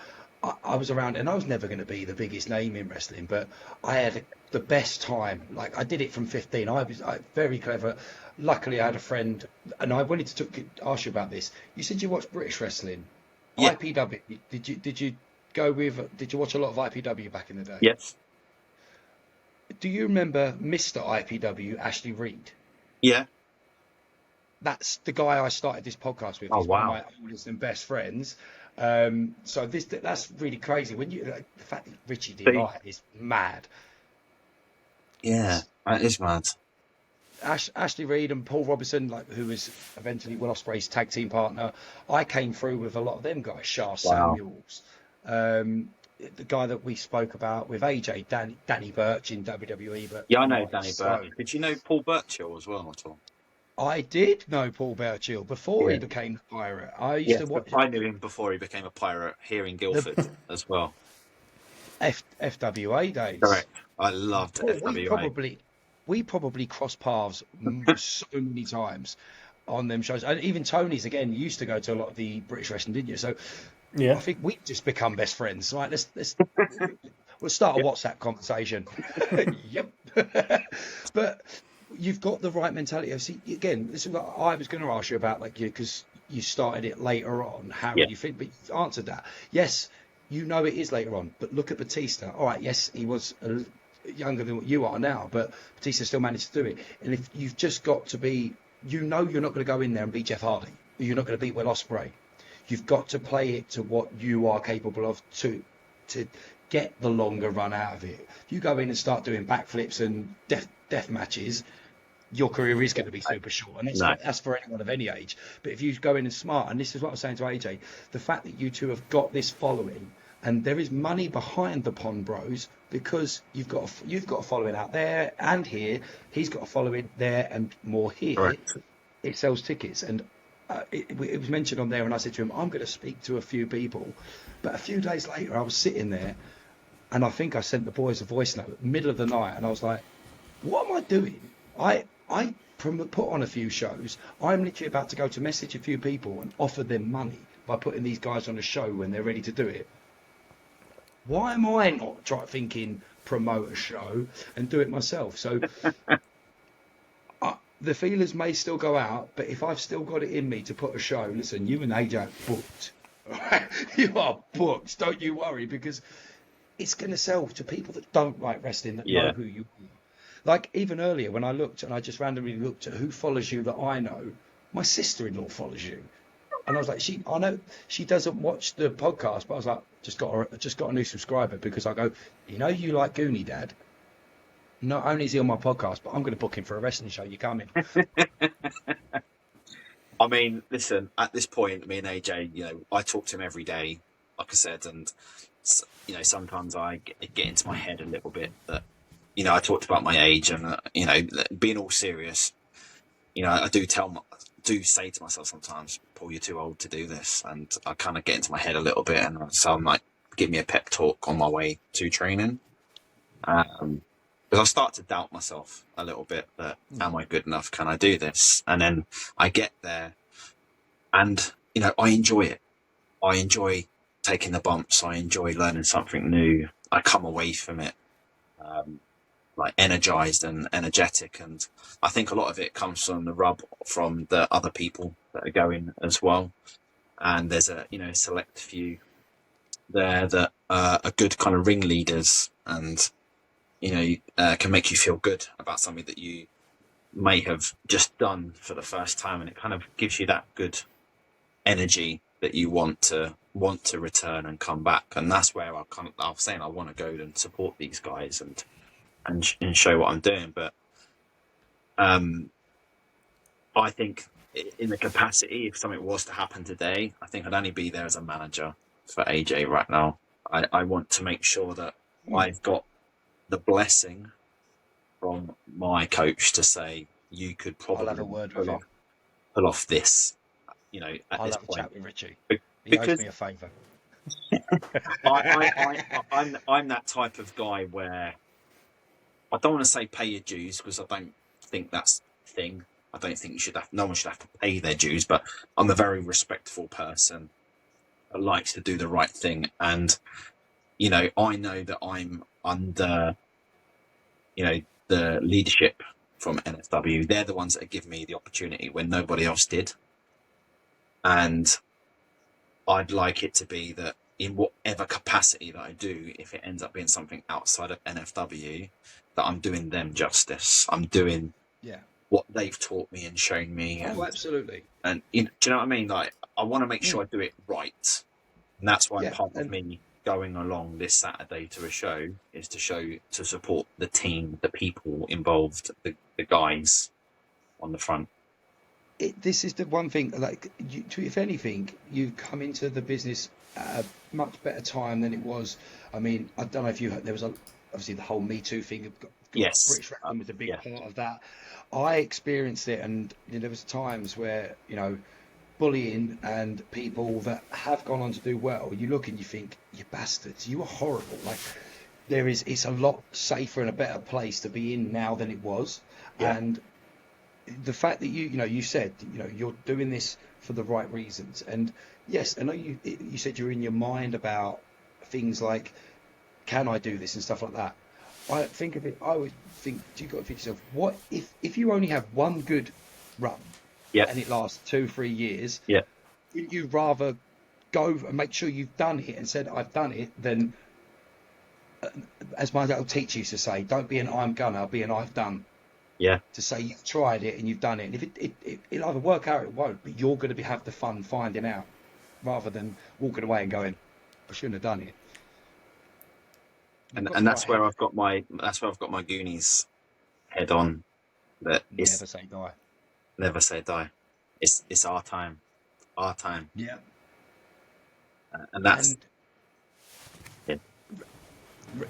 Speaker 1: I was around, and I was never going to be the biggest name in wrestling, but I had the best time. Like I did it from 15. I was very clever. Luckily, I had a friend, and I wanted to ask you about this. You said you watched British wrestling,
Speaker 3: Yeah.
Speaker 1: IPW. Did you go with? Did you watch a lot of IPW back in the day?
Speaker 3: Yes.
Speaker 1: Do you remember Mr. IPW, Ashley Reed?
Speaker 3: Yeah.
Speaker 1: That's the guy I started this podcast with.
Speaker 3: Oh,
Speaker 1: He's one of
Speaker 3: wow.
Speaker 1: my oldest and best friends. So that's really crazy. When you the fact that Richie Delight is mad.
Speaker 3: Yeah, that is mad.
Speaker 1: Ashley Reed and Paul Robertson, like who was eventually Will Ospreay's tag team partner. I came through with a lot of them guys. Shah Samuels, the guy that we spoke about with AJ, Danny Burch in WWE. But
Speaker 3: Yeah, I know Danny Burch. Did you know Paul Burchill as well at all?
Speaker 1: I did know Paul Burchill before he became the pirate. I used to watch.
Speaker 3: I knew him before he became a pirate here in Guildford as well.
Speaker 1: FWA days.
Speaker 3: Correct. I loved FWA.
Speaker 1: We probably crossed paths so many times on them shows. And even Tony's again used to go to a lot of the British wrestling, didn't you? So
Speaker 2: Yeah.
Speaker 1: I think we've just become best friends. Right? We'll start a WhatsApp conversation. Yep. But you've got the right mentality. See, again, this is what I was going to ask you about, like because you started it later on. How do you think? But you've answered that. Yes, you know it is later on. But look at Batista. All right, yes, he was younger than what you are now, but Batista still managed to do it. And if you've just got to be, you're not going to go in there and beat Jeff Hardy. You're not going to beat Will Ospreay. You've got to play it to what you are capable of to get the longer run out of it. If you go in and start doing backflips and death matches, your career is going to be super short, and that's for anyone of any age. But if you go in and smart, and this is what I was saying to AJ, the fact that you two have got this following, and there is money behind the Pond Bros because you've got a following out there and here. He's got a following there and more here.
Speaker 3: Correct.
Speaker 1: It sells tickets, and it was mentioned on there, and I said to him, I'm going to speak to a few people. But a few days later, I was sitting there, and I think I sent the boys a voice note middle of the night, and I was like, what am I doing? I put on a few shows. I'm literally about to go to message a few people and offer them money by putting these guys on a show when they're ready to do it. Why am I not thinking promote a show and do it myself? So the feelers may still go out, but if I've still got it in me to put a show, listen, you and AJ are booked. You are booked. Don't you worry, because it's going to sell to people that don't like wrestling, that know who you are. Like even earlier when I looked, and I just randomly looked at who follows you that I know, my sister-in-law follows you. And I was like, I know she doesn't watch the podcast, but I was like, just got a new subscriber because I go, you like Goonie Dad. Not only is he on my podcast, but I'm going to book him for a wrestling show. You coming?
Speaker 3: I mean, listen, at this point, me and AJ, I talk to him every day, like I said, and sometimes I get into my head a little bit that, I talked about my age and, being all serious, I do tell do say to myself sometimes, Paul, you're too old to do this. And I kind of get into my head a little bit. And so I'm like, give me a pep talk on my way to training. Because I start to doubt myself a little bit that, am I good enough? Can I do this? And then I get there and, you know, I enjoy it. I enjoy taking the bumps. I enjoy learning something new. I come away from it like energized and energetic. And I think a lot of it comes from the rub from the other people that are going as well. And there's a, you know, select few there that are good kind of ringleaders and, you know, can make you feel good about something that you may have just done for the first time. And it kind of gives you that good energy that you want to return and come back. And that's where I was saying I want to go and support these guys and show what I'm doing. But I think in the capacity, if something was to happen today, I think I'd only be there as a manager for AJ right now. I want to make sure that I've got the blessing from my coach to say, you could probably
Speaker 1: I'll have a word with him.
Speaker 3: pull off this, you know, at
Speaker 1: I'll
Speaker 3: this
Speaker 1: have a
Speaker 3: point.
Speaker 1: chat with Richie. He owes me a favour.
Speaker 3: I'm that type of guy where I don't want to say pay your dues, because I don't think that's the thing. I don't think no one should have to pay their dues, but I'm a very respectful person that likes to do the right thing. And, you know, I know that I'm under, you know, the leadership from NSW. They're the ones that give me the opportunity when nobody else did. And I'd like it to be that in whatever capacity that I do, if it ends up being something outside of NFW, that I'm doing them justice. I'm doing what they've taught me and shown me.
Speaker 1: Oh, absolutely.
Speaker 3: And you know, do you know what I mean? Like, I want to make sure I do it right. And that's why part of me going along this Saturday to a show is to support the team, the people involved, the guys on the front.
Speaker 1: This is the one thing, like, if anything, you come into the business at a much better time than it was. I mean, I don't know if you heard, there was obviously the whole Me Too thing.
Speaker 3: Yes.
Speaker 1: British Wrestling was a big part of that. I experienced it, and you know, there was times where, you know, bullying and people that have gone on to do well, you look and you think, you bastards, you are horrible. Like, it's a lot safer and a better place to be in now than it was. And the fact that you said, you know, you're doing this for the right reasons. And yes, I know you said you're in your mind about things like, can I do this and stuff like that. I would think, you've got to think to yourself, what if you only have one good run and it lasts 2-3 years, wouldn't you rather go and make sure you've done it and said, I've done it, than, as my little teacher used to say, don't be an I'm gonna, be an I've done. To say you've tried it and you've done it, and if it'll either work out or it won't, but you're going to have the fun finding out, rather than walking away and going, I shouldn't have done it.
Speaker 3: And that's where I've got my Goonies head on. That
Speaker 1: never say die.
Speaker 3: Never say die. It's our time. Our time.
Speaker 1: Yeah.
Speaker 3: And that's.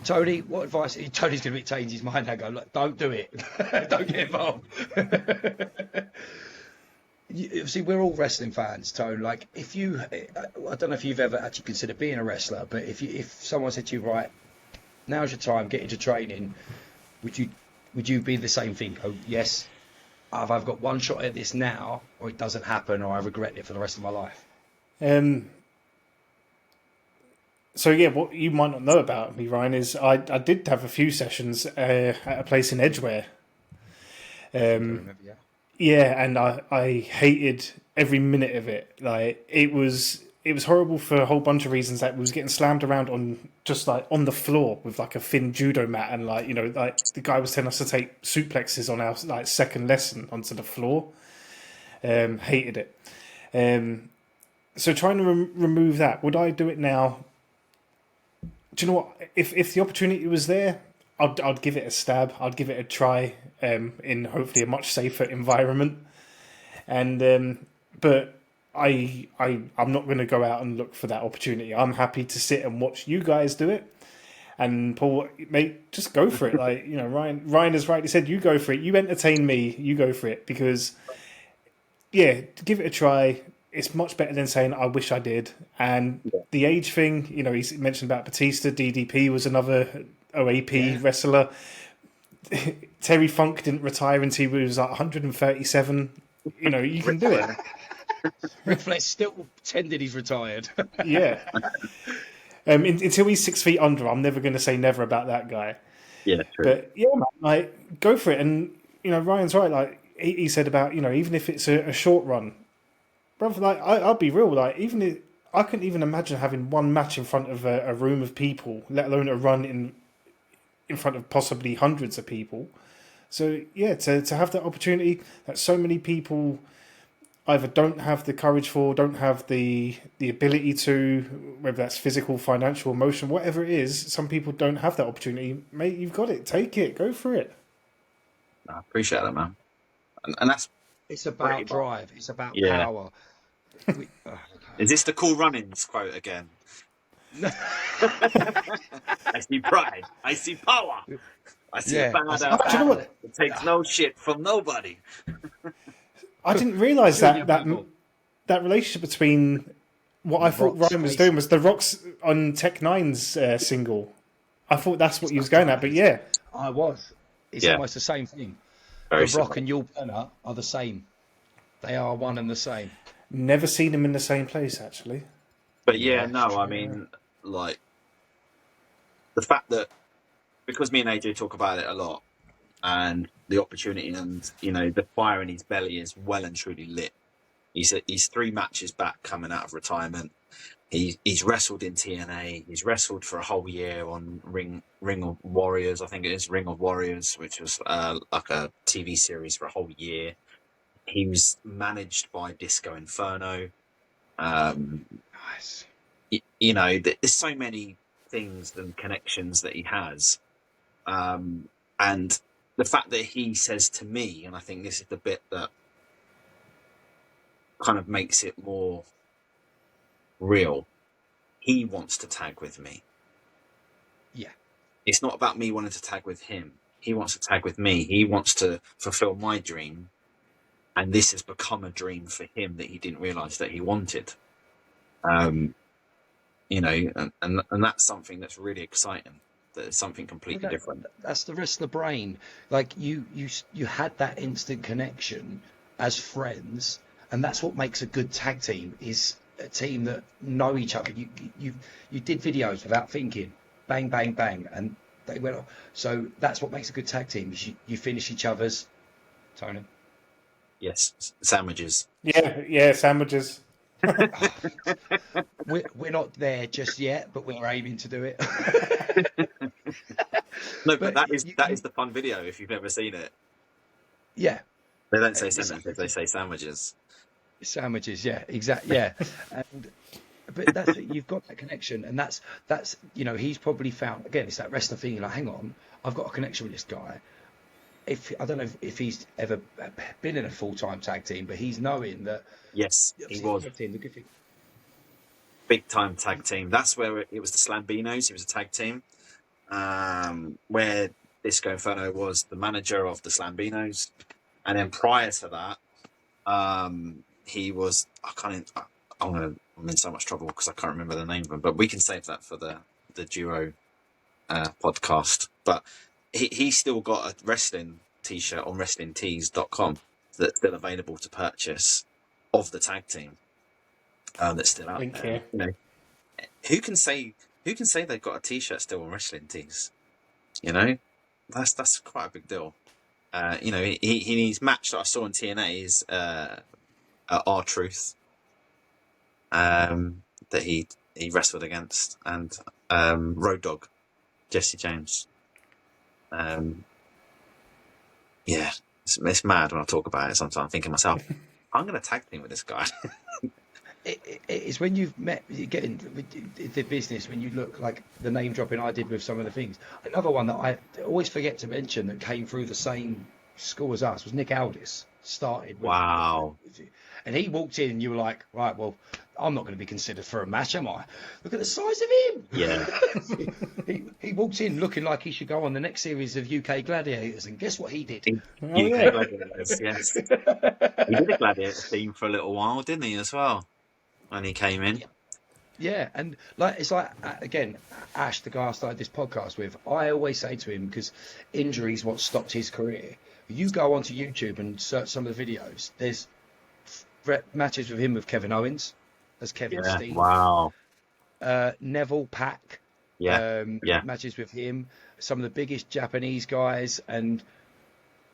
Speaker 1: Tony, what advice? Tony's going to change his mind and go, look, don't do it. Don't get involved. See, we're all wrestling fans, Tone. Like, I don't know if you've ever actually considered being a wrestler, but if someone said to you, right, now's your time, get into training, would you be the same thing? Oh, yes, I've got one shot at this now, or it doesn't happen, or I regret it for the rest of my life.
Speaker 2: So yeah, what you might not know about me, Ryan, is I did have a few sessions at a place in Edgware. Yeah, and I hated every minute of it. Like, it was horrible for a whole bunch of reasons. That was getting slammed around on the floor with like a thin judo mat, and like, you know, like the guy was telling us to take suplexes on our like second lesson onto the floor. Hated it. So trying to remove that, would I do it now? Do you know what? If the opportunity was there, I'd give it a stab. I'd give it a try in hopefully a much safer environment. And but I'm not going to go out and look for that opportunity. I'm happy to sit and watch you guys do it. And Paul, mate, just go for it. Like, you know, Ryan has rightly said, you go for it. You entertain me. You go for it, because yeah, give it a try. It's much better than saying I wish I did. And the age thing, he mentioned about Batista. DDP was another OAP
Speaker 1: Yeah.
Speaker 2: wrestler. Terry Funk didn't retire until he was like 137. You can do it.
Speaker 1: Ric Flair still pretended he's retired.
Speaker 2: Yeah. Until he's 6 feet under, I'm never going to say never about that guy.
Speaker 3: Yeah, true.
Speaker 2: But yeah, man, like go for it. And Ryan's right. Like he said about even if it's a short run, brother. Like I'll be real. Like I couldn't even imagine having one match in front of a room of people, let alone a run in front of possibly hundreds of people. So yeah, to have that opportunity that so many people either don't have the courage for, don't have the ability to, whether that's physical, financial, emotional, whatever it is, some people don't have that opportunity. Mate, you've got it. Take it. Go for it.
Speaker 3: I appreciate that, man. And that's
Speaker 1: It's about drive. It's about
Speaker 3: Yeah.
Speaker 1: power.
Speaker 3: Is this the Cool Runnings quote again? I see pride. I see power. I see a badass.
Speaker 2: Do you know what?
Speaker 3: It takes no shit from nobody.
Speaker 2: I didn't realise that relationship between what I thought Ryan was doing was the Rocks on Tech Nine's single. I thought that's what he was going at, but yeah.
Speaker 1: I was. It's almost the same thing.
Speaker 3: Very
Speaker 1: The Rock and Yul Brynner are the same. They are one and the same.
Speaker 2: Never seen them in the same place, actually.
Speaker 3: But yeah, no, I mean, like, the fact that, because me and AJ talk about it a lot, and the opportunity and, the fire in his belly is well and truly lit. He's 3 matches back coming out of retirement. He's wrestled in TNA. He's wrestled for a whole year on Ring of Warriors. I think it is Ring of Warriors, which was like a TV series for a whole year. He was managed by Disco Inferno.
Speaker 1: Nice.
Speaker 3: There's so many things and connections that he has. And the fact that he says to me, and I think this is the bit that kind of makes it more real, he wants to tag with me.
Speaker 1: Yeah.
Speaker 3: It's not about me wanting to tag with him. He wants to tag with me. He wants to fulfill my dream. And this has become a dream for him that he didn't realise that he wanted. And that's something that's really exciting. That it's something completely different.
Speaker 1: That's the rest of the brain. Like you had that instant connection as friends, and that's what makes a good tag team. Is a team that know each other. You did videos without thinking, bang bang bang, and they went off. So that's what makes a good tag team. Is you finish each other's. Tony.
Speaker 3: Yes, sandwiches.
Speaker 2: Yeah, sandwiches.
Speaker 1: We're not there just yet, but we're aiming to do it.
Speaker 3: No, but that is the fun video if you've never seen it.
Speaker 1: Yeah.
Speaker 3: They don't say sandwiches, they say sandwiches.
Speaker 1: Sandwiches, yeah, exactly, yeah. But that's it, you've got that connection, and that's he's probably found, again, it's that wrestler thing. Like, hang on, I've got a connection with this guy. I don't know if he's ever been in a full-time tag team, but he's knowing that.
Speaker 3: Yes, he was.
Speaker 1: The good thing.
Speaker 3: Big time tag team. That's where it was the Slambinos. It was a tag team, where Disco Inferno was the manager of the Slambinos, and then prior to that, he was. I'm in so much trouble because I can't remember the name of him, but we can save that for the duo podcast. But he's still got a wrestling t-shirt on wrestlingtees.com that's still available to purchase of the tag team. That's still out there. Who can say they've got a t-shirt still on Wrestling Tees? That's quite a big deal. His match that I saw in TNA is R-Truth, that he wrestled against, and Road Dogg, Jesse James. It's mad when I talk about it. Sometimes I'm thinking to myself, I'm going to tag team with this guy.
Speaker 1: It's when you've met, you get into the business, when you look like the name dropping I did with some of the things. Another one that I always forget to mention that came through the same school as us was Nick Aldis. Started with,
Speaker 3: Wow.
Speaker 1: And he walked in and you were like, right, well, I'm not going to be considered for a match, am I? Look at the size of him.
Speaker 3: Yeah.
Speaker 1: he walked in looking like he should go on the next series of UK Gladiators. And guess what he did?
Speaker 2: Oh,
Speaker 3: UK
Speaker 2: yeah.
Speaker 3: Gladiators, yes. He did a Gladiator theme for a little while, didn't he, as well, when he came in?
Speaker 1: Yeah, and like it's like again, Ash, the guy I started this podcast with, I always say to him, because injuries what stopped his career. You go onto YouTube and search some of the videos. There's matches with him with Kevin Owens as Kevin
Speaker 3: Yeah.
Speaker 1: Steen,
Speaker 3: Wow.
Speaker 1: Neville Pack,
Speaker 3: Yeah. Yeah.
Speaker 1: matches with him. Some of the biggest Japanese guys, and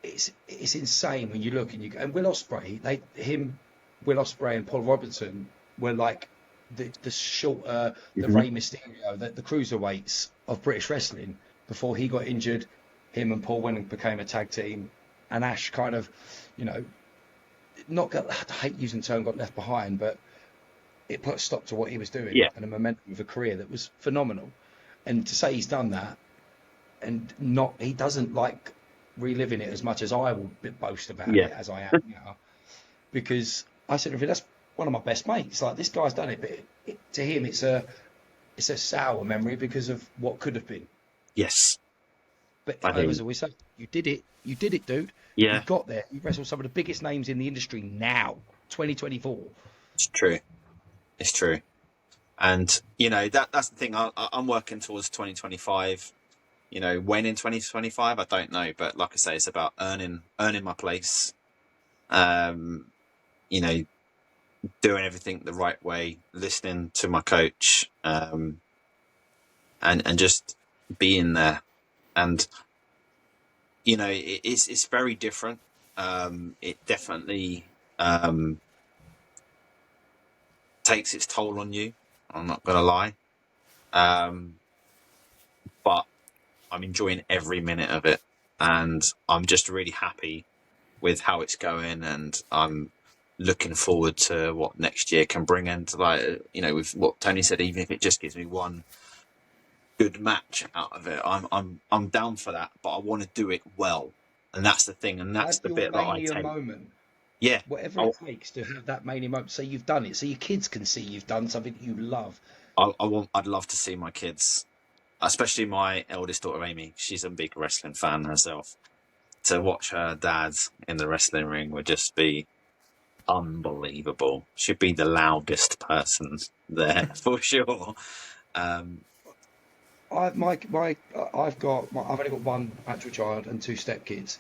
Speaker 1: it's insane when you look and Will Ospreay, Will Ospreay and Paul Robinson were like the shorter, the Rey Mysterio, the cruiserweights of British wrestling before he got injured. Him and Paul went and became a tag team, and Ash kind of, I hate using the term got left behind, but it put a stop to what he was doing and a momentum of a career that was phenomenal. And to say he's done that and he doesn't like reliving it as much as I will boast about it as I am now, because I said, that's one of my best mates. Like, this guy's done it, but to him, it's a sour memory because of what could have been.
Speaker 3: Yes.
Speaker 1: But I was always say, you did it, dude.
Speaker 3: Yeah.
Speaker 1: You got there. You wrestled some of the biggest names in the industry now, 2024.
Speaker 3: It's true. It's true. And, that's the thing. I'm working towards 2025. When in 2025, I don't know. But like I say, it's about earning my place. Doing everything the right way, listening to my coach, and just being there. And, it's very different. It definitely takes its toll on you. I'm not going to lie. But I'm enjoying every minute of it. And I'm just really happy with how it's going. And I'm looking forward to what next year can bring. And with what Tony said, even if it just gives me one good match out of it, I'm down for that. But I want to do it well. And that's the thing. And that's the bit that I take.
Speaker 1: Moment.
Speaker 3: Yeah.
Speaker 1: Whatever it takes to have that mania moment, so you've done it, so your kids can see you've done something you love.
Speaker 3: I'd love to see my kids, especially my eldest daughter Amy. She's a big wrestling fan herself. To watch her dad in the wrestling ring would just be unbelievable. She'd be the loudest person there for sure.
Speaker 1: I've only got one actual child and two stepkids.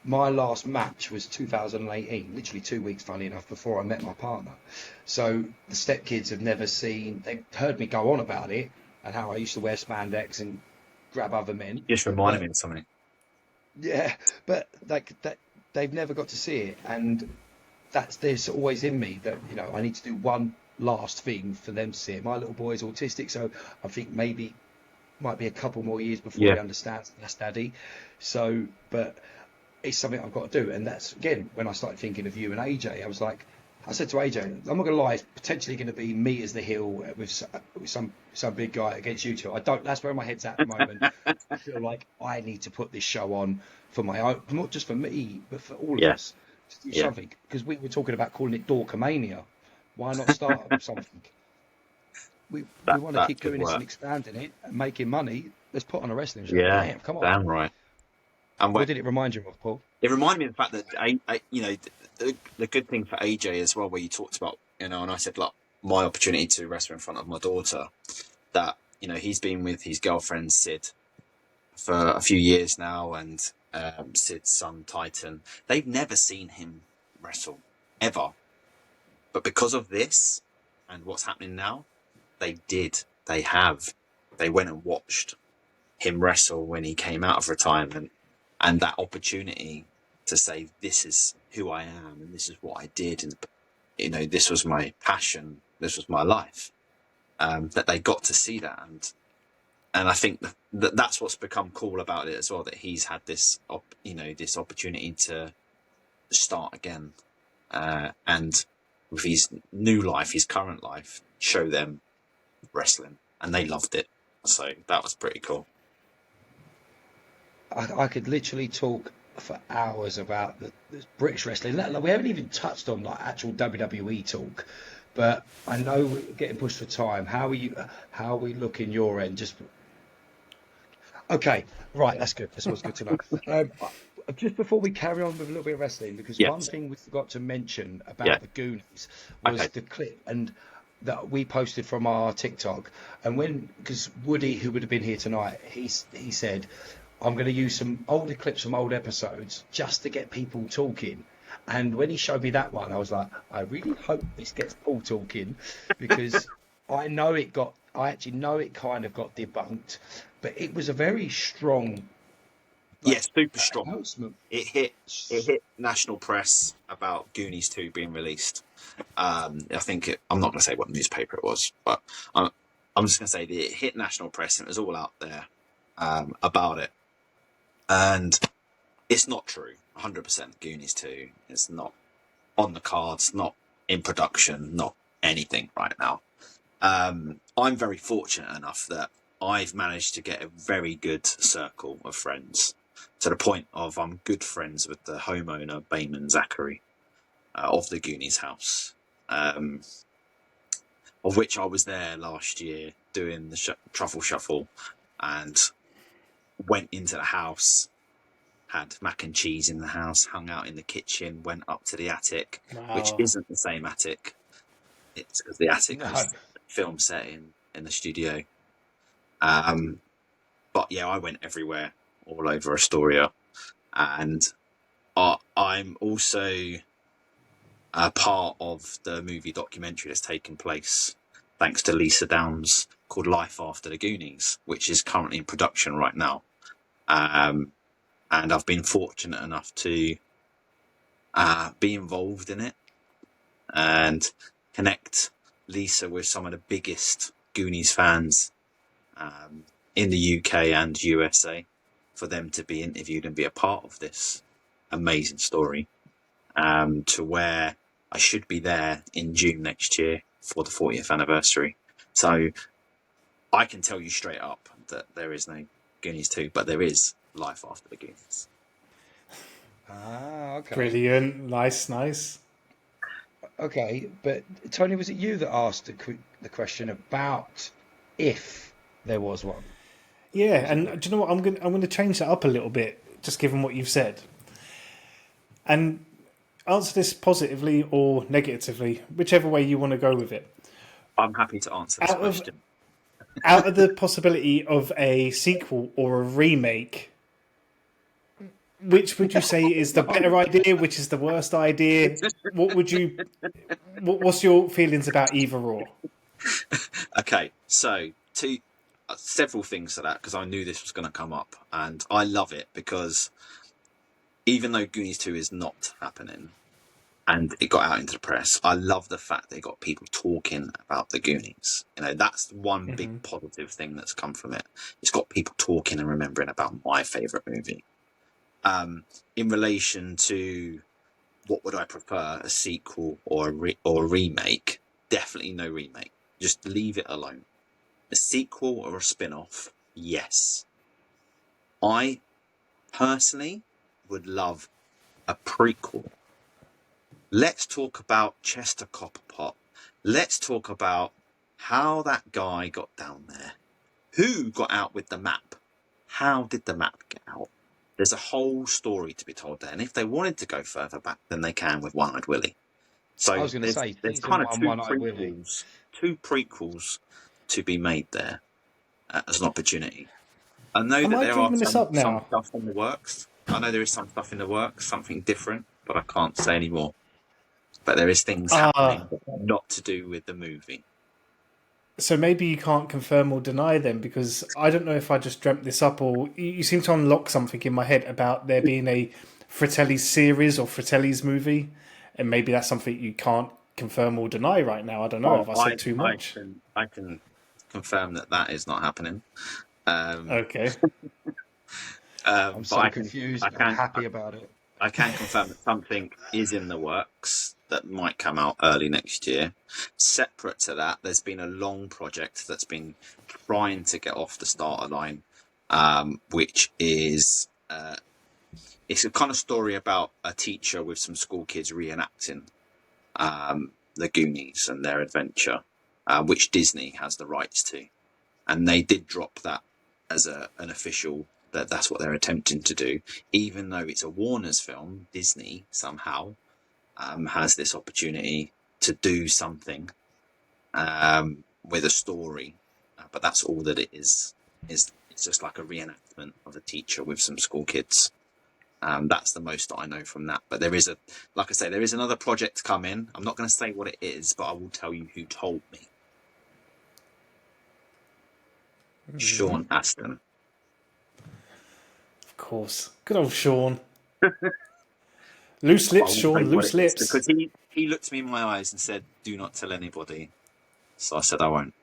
Speaker 1: My last match was 2018, literally 2 weeks, funny enough, before I met my partner. So the stepkids have never seen, they've heard me go on about it and how I used to wear spandex and grab other men.
Speaker 3: Just reminded me of something.
Speaker 1: Yeah, but like that, they've never got to see it, and there's always in me that I need to do one last thing for them to see it. My little boy's autistic, so I think maybe might be a couple more years before he understands that's daddy. So, but it's something I've got to do, and that's again when I started thinking of you and AJ. I said to AJ, I'm not going to lie, it's potentially going to be me as the heel with some big guy against you two. That's where my head's at the moment. I feel like I need to put this show on for my own, not just for me, but for all of us to do something. Because we were talking about calling it Dorkamania. Why not start with something? We want to keep doing this and expanding it and making money. Let's put on a wrestling show.
Speaker 3: Yeah,
Speaker 1: damn, come on.
Speaker 3: Damn right. And
Speaker 1: what did it remind you of, Paul?
Speaker 3: It reminded me of the fact that the good thing for AJ as well, where you talked about, and I said, look, my opportunity to wrestle in front of my daughter, that, he's been with his girlfriend Sid for a few years now, and Sid's son Titan, they've never seen him wrestle ever. But because of this and what's happening now, they went and watched him wrestle when he came out of retirement, and that opportunity to say, this is who I am and this is what I did, and this was my passion, this was my life, that they got to see that, and I think that's what's become cool about it as well, that he's had this this opportunity to start again, and with his new life, his current life, show them wrestling, and they loved it. So that was pretty cool.
Speaker 1: I could literally talk for hours about the British wrestling. We haven't even touched on like actual WWE talk, but I know we're getting pushed for time. How are you? How are we looking your end? Just okay, right. That's good. That's always good to know. Just before we carry on with a little bit of wrestling, because one
Speaker 3: Yes.
Speaker 1: thing we forgot to mention
Speaker 3: Yeah.
Speaker 1: about the Goonies was
Speaker 3: Okay.
Speaker 1: the clip and that we posted from our TikTok. And when, because Woody, who would have been here tonight, he said, I'm going to use some older clips from old episodes just to get people talking. And when he showed me that one, I was like, I really hope this gets Paul talking because I actually know it kind of got debunked, but it was a very strong like
Speaker 3: Yes, super strong.
Speaker 1: announcement.
Speaker 3: It hit national press about Goonies 2 being released. I think I'm not going to say what newspaper it was, but I'm just going to say that it hit national press and it was all out there about it. And it's not true. 100% Goonies 2 is not on the cards, not in production, not anything right now. I'm very fortunate enough that I've managed to get a very good circle of friends to the point of I'm good friends with the homeowner, Bayman Zachary, of the Goonies house, of which I was there last year doing the truffle shuffle and went into the house, had mac and cheese in the house, hung out in the kitchen, went up to the attic, which
Speaker 2: Wow.
Speaker 3: isn't the same attic. It's because the attic
Speaker 1: No.
Speaker 3: was the film set in the studio. But yeah, I went everywhere, all over Astoria, and I'm also a part of the movie documentary that's taken place thanks to Lisa Downs called Life After the Goonies, which is currently in production right now. And I've been fortunate enough to be involved in it and connect Lisa with some of the biggest Goonies fans in the UK and USA for them to be interviewed and be a part of this amazing story, to where I should be there in June next year for the 40th anniversary. So I can tell you straight up that there is no Goonies 2, but there is Life After the Goonies.
Speaker 1: Ah, okay.
Speaker 2: Brilliant. Nice.
Speaker 1: Okay, but Tony, was it you that asked the question about if there was one?
Speaker 2: Yeah,
Speaker 1: Was it me?
Speaker 2: and do you know what? I'm going to change that up a little bit, just given what you've said, and answer this positively or negatively, whichever way you want to go with it.
Speaker 3: I'm happy to answer this
Speaker 2: Out of
Speaker 3: question.
Speaker 2: out of the possibility of a sequel or a remake, which would you say is the better idea? Which is the worst idea? What would you? What's your feelings about either or?
Speaker 3: Okay, so several things to that because I knew this was going to come up, and I love it because even though Goonies 2 is not happening and it got out into the press, I love the fact that it got people talking about the Goonies. You know, that's one big positive thing that's come from it. It's got people talking and remembering about my favourite movie. In relation to what would I prefer, a sequel or a remake? Definitely no remake. Just leave it alone. A sequel or a spin-off? Yes. I personally would love a prequel. Let's talk about Chester Copperpot. Let's talk about how that guy got down there. Who got out with the map? How did the map get out? There's a whole story to be told there. And if they wanted to go further back, then they can with One-Eyed Willie.
Speaker 1: I
Speaker 3: So
Speaker 1: was going to
Speaker 3: there's
Speaker 1: say
Speaker 3: there's
Speaker 1: season
Speaker 3: kind of
Speaker 1: one, One Eye Willie.
Speaker 3: two prequels to be made there as an opportunity. I know
Speaker 2: Am
Speaker 3: that
Speaker 2: I
Speaker 3: there are
Speaker 2: dreaming this up
Speaker 3: some
Speaker 2: now?
Speaker 3: stuff in the works. I know there is some stuff in the works, something different, but I can't say any more. But there is things happening
Speaker 2: Ah,
Speaker 3: that are not to do with the movie.
Speaker 2: so maybe you can't confirm or deny them because I don't know if I just dreamt this up or you seem to unlock something in my head about there being a Fratelli's series or Fratelli's movie, and maybe that's something you can't confirm or deny right now. I don't know
Speaker 3: Oh,
Speaker 2: if I said too much.
Speaker 3: I can confirm that that is not happening. Um,
Speaker 2: Okay.
Speaker 1: I'm
Speaker 3: but
Speaker 1: so confused,
Speaker 3: I
Speaker 1: but I'm
Speaker 3: can
Speaker 1: happy about it.
Speaker 3: I can confirm that something is in the works that might come out early next year. Separate to that, there's been a long project that's been trying to get off the starter line, which is it's a kind of story about a teacher with some school kids reenacting the Goonies and their adventure, which Disney has the rights to. And they did drop that as an official, that's what they're attempting to do. Even though it's a Warner's film, Disney somehow has this opportunity to do something with a story. But that's all that it is. It's just like a reenactment of a teacher with some school kids. That's the most that I know from that. But there is like I say, there is another project coming. I'm not going to say what it is, but I will tell you who told me. Sean Astin.
Speaker 2: Of course. Good old Sean. Loose lips, Sean, loose lips.
Speaker 3: Because he looked me in my eyes and said, "Do not tell anybody." So I said, "I won't."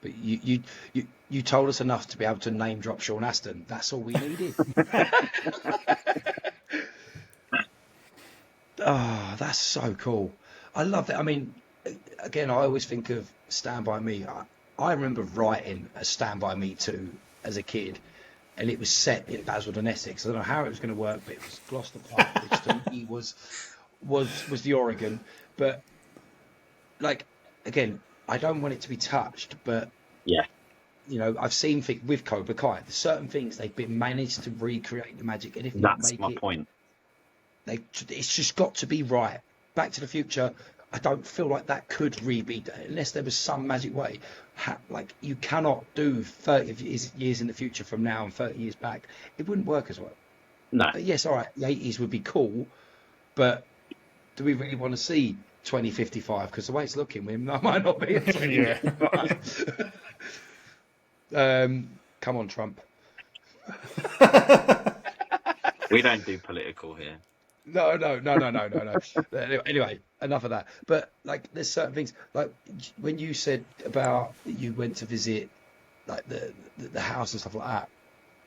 Speaker 1: But you told us enough to be able to name drop Sean Astin. That's all we needed. Oh, that's so cool. I love that. I mean, again, I always think of Stand By Me. I remember writing a Stand By Me 2 as a kid, and it was set in Basildon, Essex. I don't know how it was going to work, but it was Gloucester Park, which to me was the Oregon. But, like, again, I don't want it to be touched, but
Speaker 3: yeah,
Speaker 1: you know, I've seen things with Cobra Kai. There's certain things they've been managed to recreate the magic, and if
Speaker 3: that's
Speaker 1: you
Speaker 3: my
Speaker 1: make it,
Speaker 3: point.
Speaker 1: it's just got to be right. Back to the Future, I don't feel like that could be unless there was some magic way. Like, you cannot do 30 years in the future from now and 30 years back. It wouldn't work as well.
Speaker 3: No,
Speaker 1: But yes, all right, the 80s would be cool, but do we really want to see 2055? Because the way it's looking, we might not be at 2055. Come on, Trump.
Speaker 3: we don't do political here.
Speaker 1: No. Anyway, enough of that. But like, there's certain things like when you said about you went to visit like the house and stuff like that.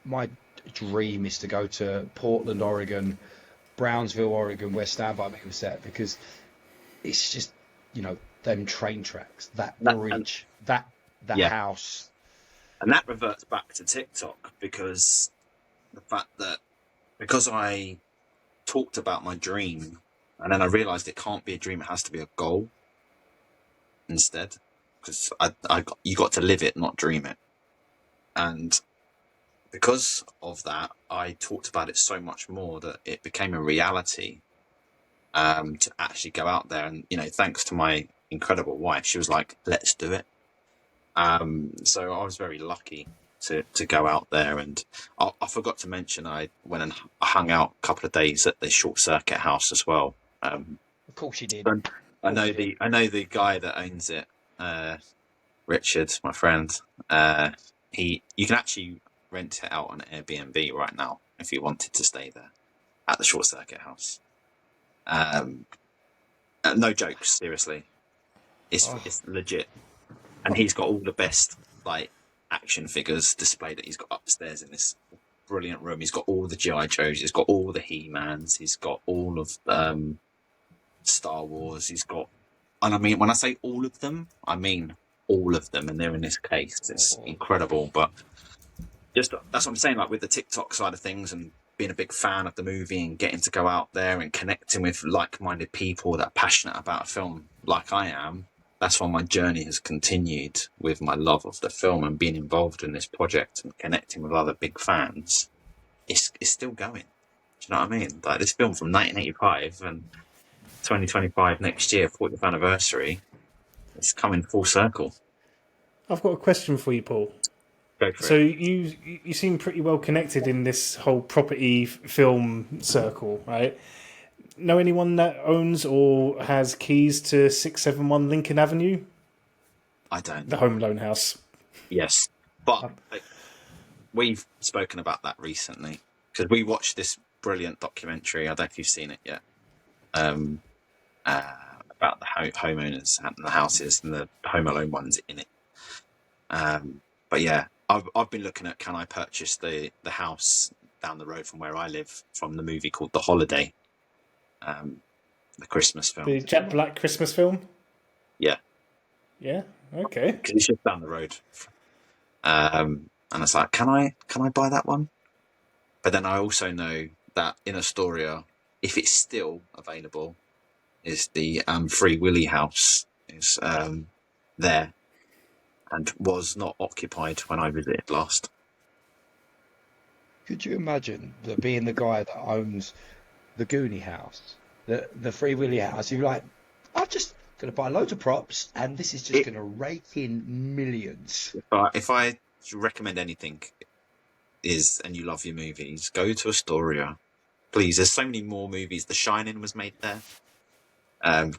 Speaker 1: My dream is to go to Portland, Oregon, Brownsville, Oregon, where Stand By Me was set, because it's just, you know, them train tracks, that bridge, that
Speaker 3: Yeah.
Speaker 1: house.
Speaker 3: And that reverts back to TikTok, because the fact that because I talked about my dream and then I realized it can't be a dream, it has to be a goal instead, because you got to live it, not dream it. And because of that, I talked about it so much more that it became a reality, to actually go out there. And, you know, thanks to my incredible wife, she was like, let's do it. So I was very lucky to go out there. And I forgot to mention, I went and hung out a couple of days at the Short Circuit House as well.
Speaker 1: Of course you did.
Speaker 3: I know the guy that owns it, Richard, my friend. You can actually rent it out on Airbnb right now if you wanted to stay there at the Short Circuit House. No jokes, seriously. It's legit. And he's got all the best like action figures displayed that he's got upstairs in this brilliant room. He's got all the G.I. Joes, he's got all the He-Mans, he's got all of Star Wars, he's got, and I mean, when I say all of them, I mean all of them, and they're in this case. It's incredible. But just that's what I'm saying, like with the TikTok side of things and being a big fan of the movie and getting to go out there and connecting with like-minded people that are passionate about a film like I am. That's why my journey has continued with my love of the film and being involved in this project and connecting with other big fans. It's still going. Do you know what I mean? Like, this film from 1985 and 2025 next year, 40th anniversary, it's coming full circle.
Speaker 2: I've got a question for you, Paul.
Speaker 3: Go for
Speaker 2: So
Speaker 3: it.
Speaker 2: you seem pretty well connected in this whole property film circle, right? Know anyone that owns or has keys to 671 Lincoln Avenue?
Speaker 3: I don't.
Speaker 2: The Home Alone house.
Speaker 3: Yes. But we've spoken about that recently because we watched this brilliant documentary. I don't know if you've seen it yet. About the homeowners and the houses and the Home Alone ones in it. But yeah, I've been looking at, can I purchase the house down the road from where I live from the movie called The Holiday, the Christmas film.
Speaker 2: The Jack Black Christmas film?
Speaker 3: Yeah.
Speaker 2: Yeah, okay.
Speaker 3: Because it's just down the road. And it's like, can I buy that one? But then I also know that in Astoria, if it's still available, is the Free Willy house is there and was not occupied when I visited last.
Speaker 1: Could you imagine that being the guy that owns the Goonie house, the Free Willy house? You're like, I'm just going to buy loads of props, and this is just going to rake in millions.
Speaker 3: If I recommend anything, and you love your movies, go to Astoria, please. There's so many more movies. The Shining was made there.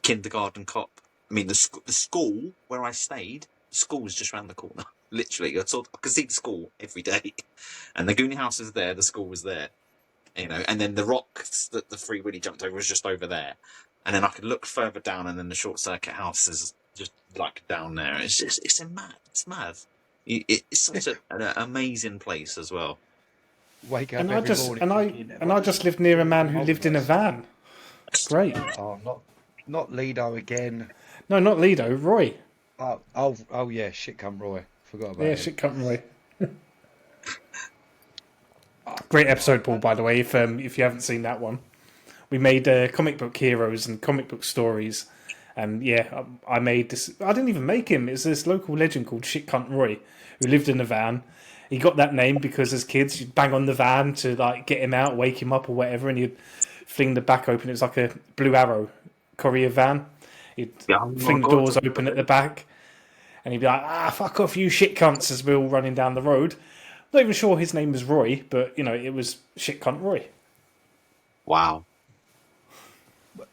Speaker 3: Kindergarten Cop. I mean, the school where I stayed, the school was just around the corner. Literally, I could see the school every day, and the Goonie house is there. The school was there, and then the rock that the Free Willy jumped over was just over there, and then I could look further down, and then the Short Circuit house is just like down there. It's mad. It's such an amazing place as well.
Speaker 1: Wake up
Speaker 2: And
Speaker 1: every morning.
Speaker 2: I just lived near a man who lived in a van. Great.
Speaker 1: Oh, not Lido again.
Speaker 2: No, not Lido. Roy.
Speaker 1: Oh yeah, shit come Roy. Forgot about
Speaker 2: Yeah,
Speaker 1: him.
Speaker 2: shit come Roy. Great episode, Paul. By the way, if you haven't seen that one, we made comic book heroes and comic book stories, and yeah, I made this. I didn't even make him. It's this local legend called Shit Cunt Roy, who lived in a van. He got that name because as kids, you'd bang on the van to like get him out, wake him up or whatever, and you'd fling the back open. It was like a Blue Arrow courier van. He'd fling the doors open at the back, and he'd be like, fuck off, you shit cunts, as we're all running down the road. Not even sure his name was Roy, but, it was Shit Cunt Roy.
Speaker 3: Wow.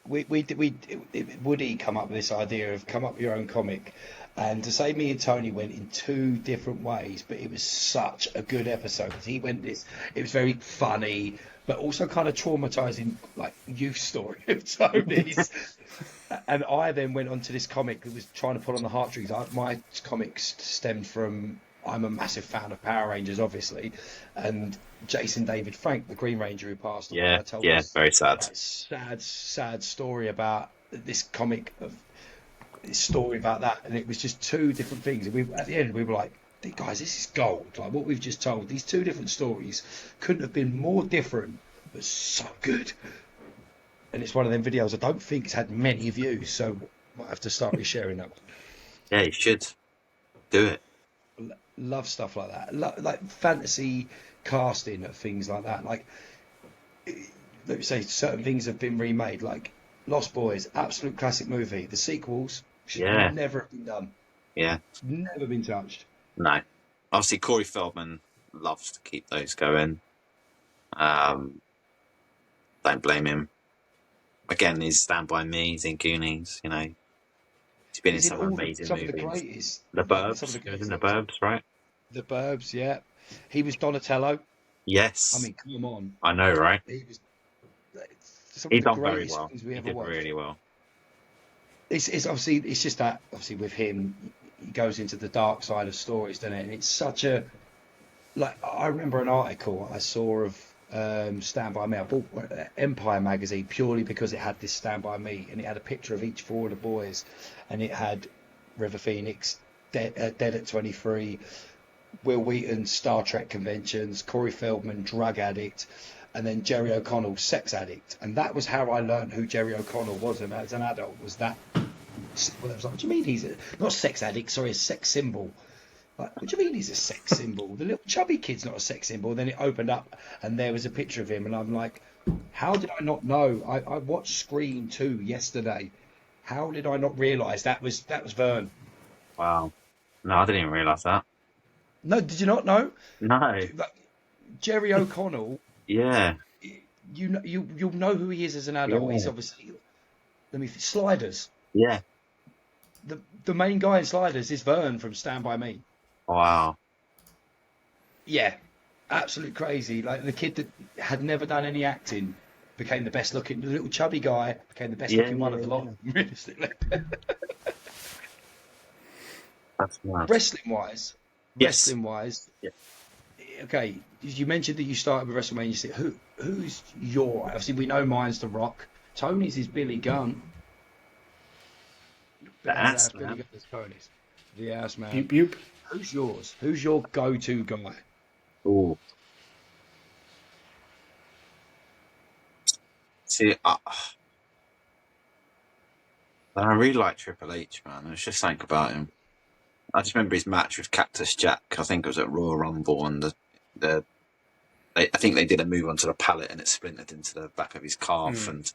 Speaker 1: Woody come up with this idea of come up with your own comic, and to say me and Tony went in two different ways, but it was such a good episode. He went it was very funny, but also kind of traumatizing, like youth story of Tony's. And I then went on to this comic that was trying to pull on the heartstrings. My comics stemmed from, I'm a massive fan of Power Rangers, obviously, and Jason David Frank, the Green Ranger who passed away.
Speaker 3: Yeah, very sad.
Speaker 1: Sad story about this comic this story about that, and it was just two different things. And at the end we were like, guys, this is gold. Like what we've just told, these two different stories couldn't have been more different, but so good. And it's one of them videos I don't think it's had many views, so might have to start resharing that one.
Speaker 3: Yeah, you should do it.
Speaker 1: Love stuff like that, like fantasy casting of things like that. Like, let me say, certain things have been remade, like Lost Boys, absolute classic movie. The sequels should never have been done.
Speaker 3: Yeah,
Speaker 1: never been touched.
Speaker 3: No, obviously Corey Feldman loves to keep those going. Don't blame him. Again, he's Stand By Me. He's in Goonies. He's been in some amazing movies.
Speaker 1: Of the greatest.
Speaker 3: The Burbs. He was in The Burbs, right?
Speaker 1: The Burbs, yeah. He was Donatello.
Speaker 3: Yes.
Speaker 1: I mean, come on.
Speaker 3: I know, right?
Speaker 1: He was.
Speaker 3: He's done very well. He did really well.
Speaker 1: It's obviously, it's just that obviously with him, he goes into the dark side of stories, doesn't it? And it's such a, like, I remember an article I saw of Stand By Me. I bought Empire magazine purely because it had this Stand By Me, and it had a picture of each four of the boys, and it had River Phoenix, Dead at 23, Will Wheaton, Star Trek conventions, Corey Feldman, drug addict, and then Jerry O'Connell, sex addict. And that was how I learned who Jerry O'Connell was as an adult. Was that? Well, I was like, what do you mean he's not a sex addict? Sorry, a sex symbol. Like, what do you mean he's a sex symbol? The little chubby kid's not a sex symbol. Then it opened up and there was a picture of him, and I'm like, how did I not know? I watched Scream 2 yesterday. How did I not realise that was Vern?
Speaker 3: Wow. No, I didn't even realise that.
Speaker 1: No, did you not know?
Speaker 3: No.
Speaker 1: Jerry O'Connell.
Speaker 3: Yeah.
Speaker 1: You'll know who he is as an adult. Yeah. He's obviously Sliders.
Speaker 3: Yeah.
Speaker 1: The main guy in Sliders is Vern from Stand By Me.
Speaker 3: Wow.
Speaker 1: Yeah, absolute crazy. Like the kid that had never done any acting became the best looking. The little chubby guy became the best looking one of the lot. Realistically.
Speaker 3: That's nice.
Speaker 1: Wrestling wise.
Speaker 3: Yes.
Speaker 1: Okay, you mentioned that you started with WrestleMania 6. Who's your? Obviously, we know mine's The Rock. Tony's is Billy Gunn.
Speaker 3: The ass man.
Speaker 1: Billy Gunn's Tony's. The ass man.
Speaker 2: Boop, boop.
Speaker 1: Who's yours? Who's your go-to guy?
Speaker 3: Ooh. See, I really like Triple H, man. There's just something about him. I just remember his match with Cactus Jack. I think it was at Royal Rumble, and I think they did a move onto the pallet and it splintered into the back of his calf. And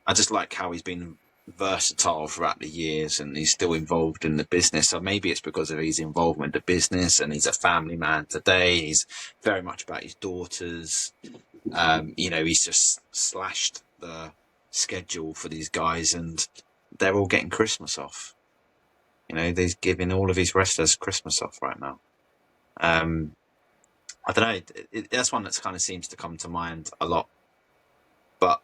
Speaker 3: I just like how he's been versatile throughout the years, and he's still involved in the business. So maybe it's because of his involvement in the business, and he's a family man today. He's very much about his daughters. He's just slashed the schedule for these guys, and they're all getting Christmas off. He's giving all of his wrestlers Christmas off right now. I don't know. That's one that kind of seems to come to mind a lot. But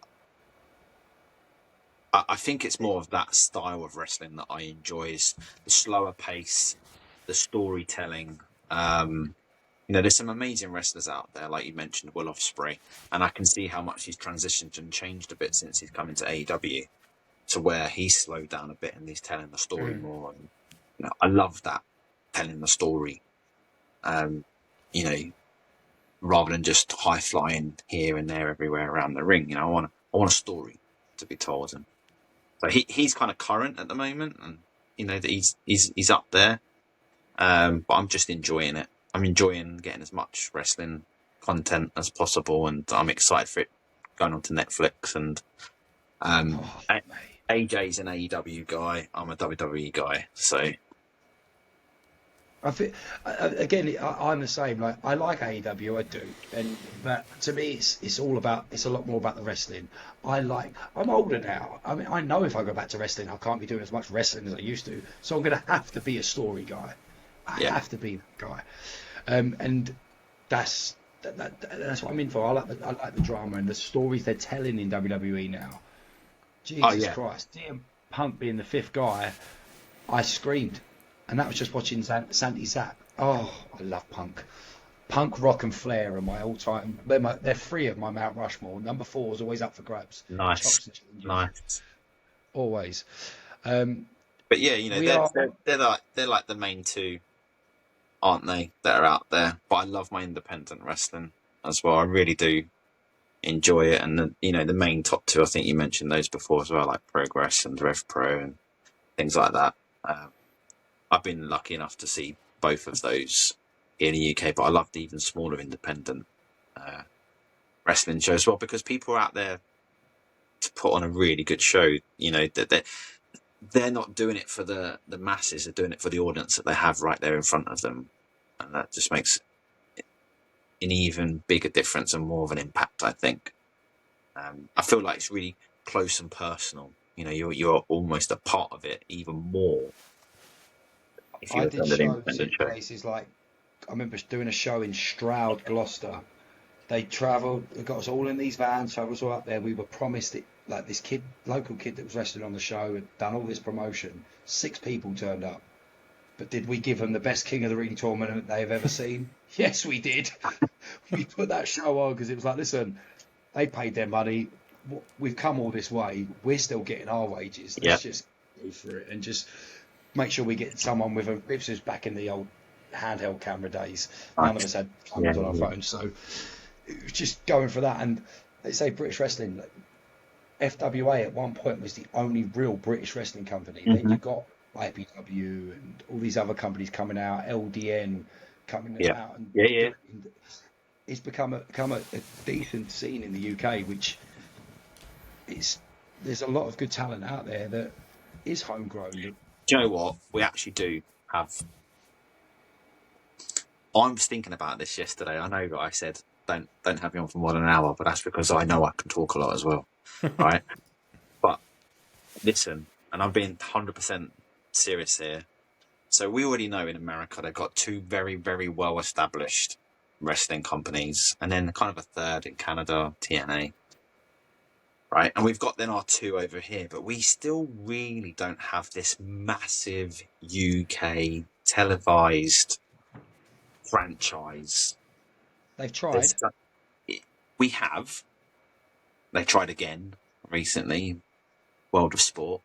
Speaker 3: I think it's more of that style of wrestling that I enjoy, is the slower pace, the storytelling. There's some amazing wrestlers out there, like you mentioned, Will Ospreay, and I can see how much he's transitioned and changed a bit since he's come into AEW, to where he's slowed down a bit and he's telling the story more. And I love that, telling the story. Rather than just high flying here and there, everywhere around the ring. I want a story to be told, and so he's kind of current at the moment, and that he's up there. But I'm just enjoying it. I'm enjoying getting as much wrestling content as possible, and I'm excited for it going on to Netflix. And AJ's an AEW guy. I'm a WWE guy, so.
Speaker 1: I think again, I'm the same. Like, I like AEW, I do, but to me, it's a lot more about the wrestling. I'm older now. I mean, I know if I go back to wrestling, I can't be doing as much wrestling as I used to. So I'm going to have to be a story guy. I have to be that guy, and that's what I'm in for. I like the drama and the stories they're telling in WWE now. Jesus Christ, CM Punk being the fifth guy, I screamed. And that was just watching Sandy Zap. Oh, I love Punk. Punk, Rock, and Flair are my all-time. They're three of my Mount Rushmore. Number 4 is always up for grabs.
Speaker 3: Nice.
Speaker 1: Always.
Speaker 3: But yeah, they're like the main two, aren't they? That are out there. But I love my independent wrestling as well. I really do enjoy it. And the main top two, I think you mentioned those before as well, like Progress and Rev Pro and things like that. I've been lucky enough to see both of those in the UK, but I love the even smaller independent wrestling show as well, because people are out there to put on a really good show. That they're not doing it for the masses; they're doing it for the audience that they have right there in front of them, and that just makes an even bigger difference and more of an impact, I think. I feel like it's really close and personal. You're almost a part of it even more.
Speaker 1: I did shows in places like, I remember doing a show in Stroud, Gloucester. They travelled, they got us all in these vans, travelled us all up there. We were promised it, like this local kid that was wrestling on the show, had done all this promotion. 6 people turned up. But did we give them the best King of the Ring tournament they've ever seen? Yes, we did. We put that show on because it was like, listen, they paid their money. We've come all this way. We're still getting our wages. Let's just go for it and just make sure we get someone with a. This was back in the old handheld camera days. None of us had cameras on our phones, so it was just going for that. And they say British wrestling, like, FWA at one point was the only real British wrestling company. Then you got IPW and all these other companies coming out, LDN coming out, and it's become a decent scene in the UK, which there's a lot of good talent out there that is homegrown.
Speaker 3: Do you know what? We actually do have. I was thinking about this yesterday. I know that I said don't have me on for more than an hour, but that's because I know I can talk a lot as well, right? But listen, and I'm being 100% serious here. So we already know in America they've got 2 very, very well established wrestling companies, and then kind of a third in Canada, TNA. Right, and we've got then our 2 over here, but we still really don't have this massive UK televised franchise.
Speaker 1: They've tried.
Speaker 3: We have. They tried again recently, World of Sport.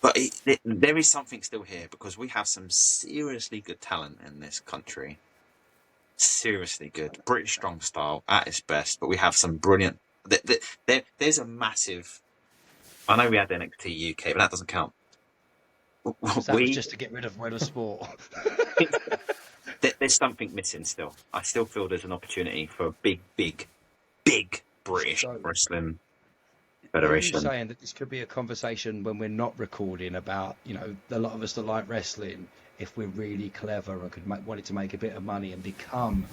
Speaker 3: But there is something still here, because we have some seriously good talent in this country. seriously good. British strong style at its best, but we have some brilliant. There's a massive. I know we had NXT UK, but that doesn't count.
Speaker 1: Because that was just to get rid of Web of Sport.
Speaker 3: There's something missing still. I still feel there's an opportunity for a big British Wrestling Federation.
Speaker 1: Are you saying that this could be a conversation when we're not recording about, a lot of us that like wrestling, if we're really clever and wanted to make a bit of money and become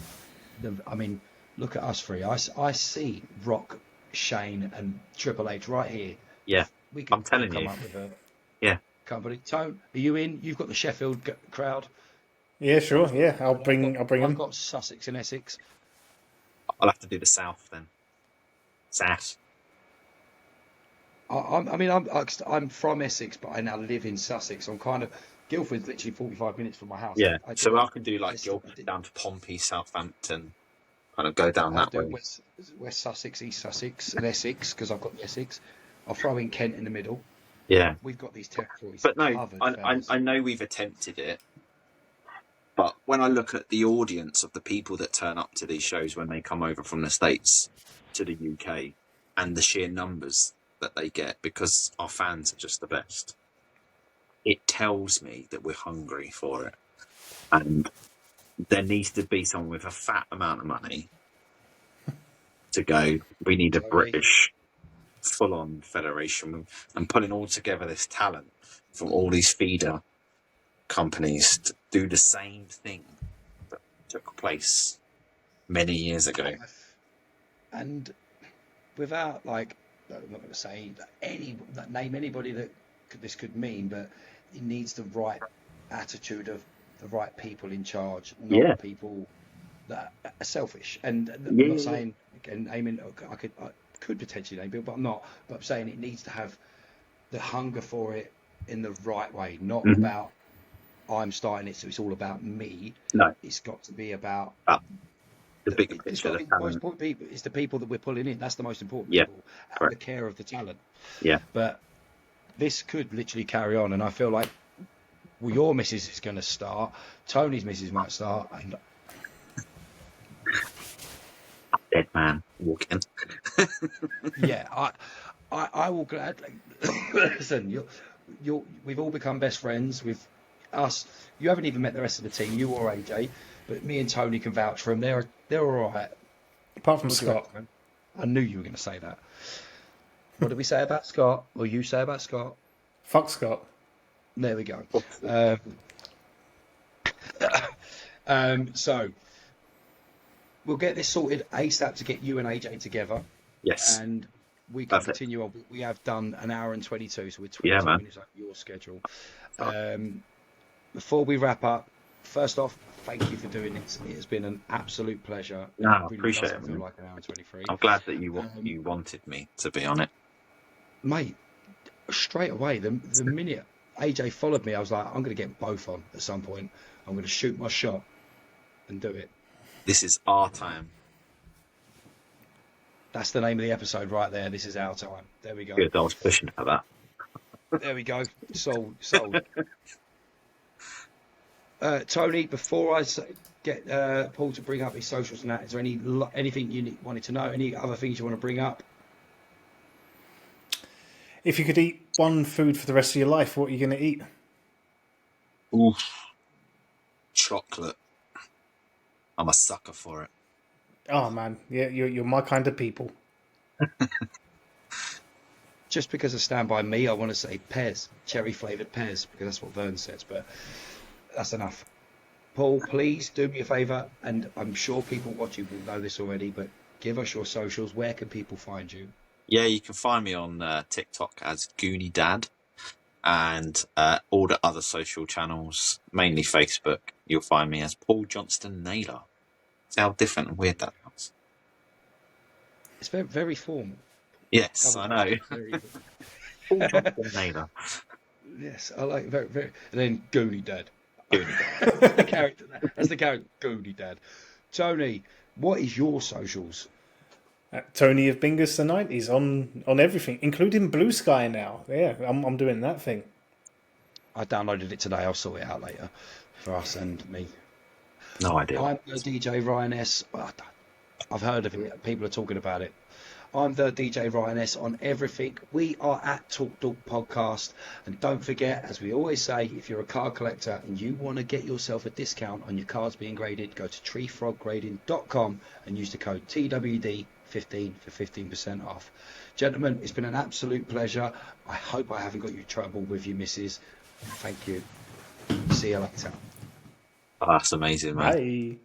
Speaker 1: look at us three. I see Rock, Shane and Triple H right here.
Speaker 3: Yeah, I'm telling you.
Speaker 1: Come up with a company. Tone, are you in? You've got the Sheffield crowd.
Speaker 2: Yeah, sure. Yeah, I'll bring them.
Speaker 1: I've got Sussex and Essex.
Speaker 3: I'll have to do the South then. South.
Speaker 1: I'm from Essex, but I now live in Sussex. I'm kind of Guildford's literally 45 minutes from my house.
Speaker 3: Yeah, so I can do like Guildford down to Pompey, Southampton, kind of go down that way.
Speaker 1: West Sussex, East Sussex, and Essex because I've got the Essex. I'll throw in Kent in the middle.
Speaker 3: Yeah,
Speaker 1: we've got these territories.
Speaker 3: But no, I know we've attempted it. But when I look at the audience of the people that turn up to these shows when they come over from the States to the UK and the sheer numbers that they get because our fans are just the best, it tells me that we're hungry for it. And there needs to be someone with a fat amount of money to go, we need a British full-on federation and pulling all together this talent from all these feeder companies to do the same thing that took place many years ago.
Speaker 1: And without I'm not going to say name anybody that this could mean, but it needs the right attitude of the right people in charge, not people that are selfish. And I'm not saying again, I could potentially name people, but I'm not. But I'm saying it needs to have the hunger for it in the right way, not about I'm starting it, so it's all about me.
Speaker 3: No,
Speaker 1: it's got to be about
Speaker 3: the bigger picture.
Speaker 1: It's the most important people. It's the people that we're pulling in. That's the most important people. And the care of the talent.
Speaker 3: Yeah.
Speaker 1: But this could literally carry on, and I feel like your missus is going to start. Tony's missus might start. And
Speaker 3: dead man walking.
Speaker 1: Yeah, I will gladly listen. We've all become best friends with us. You haven't even met the rest of the team, you or AJ, but me and Tony can vouch for them. They're all right.
Speaker 2: Apart from Scott.
Speaker 1: I knew you were going to say that. What did we say about Scott? Or you say about Scott?
Speaker 2: Fuck Scott.
Speaker 1: There we go. So we'll get this sorted ASAP to get you and AJ together.
Speaker 3: Yes.
Speaker 1: And we can continue on. We have done an hour and 22, so we're 22 minutes over your schedule. Before we wrap up, first off, thank you for doing this. It has been an absolute pleasure.
Speaker 3: No, I really appreciate it.
Speaker 1: Feel like an hour and 23.
Speaker 3: I'm glad that you wanted me to be on it.
Speaker 1: Mate, straight away, the minute AJ followed me, I was like, I'm going to get both on at some point. I'm going to shoot my shot and do it.
Speaker 3: This is our time.
Speaker 1: That's the name of the episode right there. This is our time. There we go.
Speaker 3: Good, I was pushing for that.
Speaker 1: There we go. Sold. Tony, before I get Paul to bring up his socials and that, is there anything you wanted to know? Any other things you want to bring up?
Speaker 2: If you could eat one food for the rest of your life, what are you going to eat?
Speaker 3: Oof. Chocolate. I'm a sucker for it.
Speaker 2: Oh, man. Yeah, you're my kind of people.
Speaker 1: Just because I stand by me, I want to say pears, cherry-flavoured pears, because that's what Vern says, but that's enough. Paul, please do me a favour, and I'm sure people watching will know this already, but give us your socials. Where can people find you?
Speaker 3: Yeah, you can find me on TikTok as Goonie Dad, and all the other social channels, mainly Facebook, you'll find me as Paul Johnston-Naylor. See how different and weird that sounds?
Speaker 1: It's very, very formal.
Speaker 3: Yes, I know. Paul Johnston-Naylor.
Speaker 1: Yes, I like it very, very. And then Goonie Dad.
Speaker 3: Goonie Dad.
Speaker 1: That's the character, Goonie Dad. Tony, what is your socials?
Speaker 2: Tony of Bingus the 90s on everything, including Blue Sky now. Yeah, I'm doing that thing.
Speaker 1: I downloaded it today. I'll sort it out later for us and me.
Speaker 3: No idea.
Speaker 1: I'm the DJ Ryan S. I've heard of it. People are talking about it. I'm the DJ Ryan S on everything. We are at Talk Dog Podcast. And don't forget, as we always say, if you're a card collector and you want to get yourself a discount on your cards being graded, go to treefroggrading.com and use the code TWD15 for 15% off. Gentlemen, it's been an absolute pleasure. I hope I haven't got you in trouble with your missus. Thank you. See you later.
Speaker 3: Oh, that's amazing, man.
Speaker 2: Bye.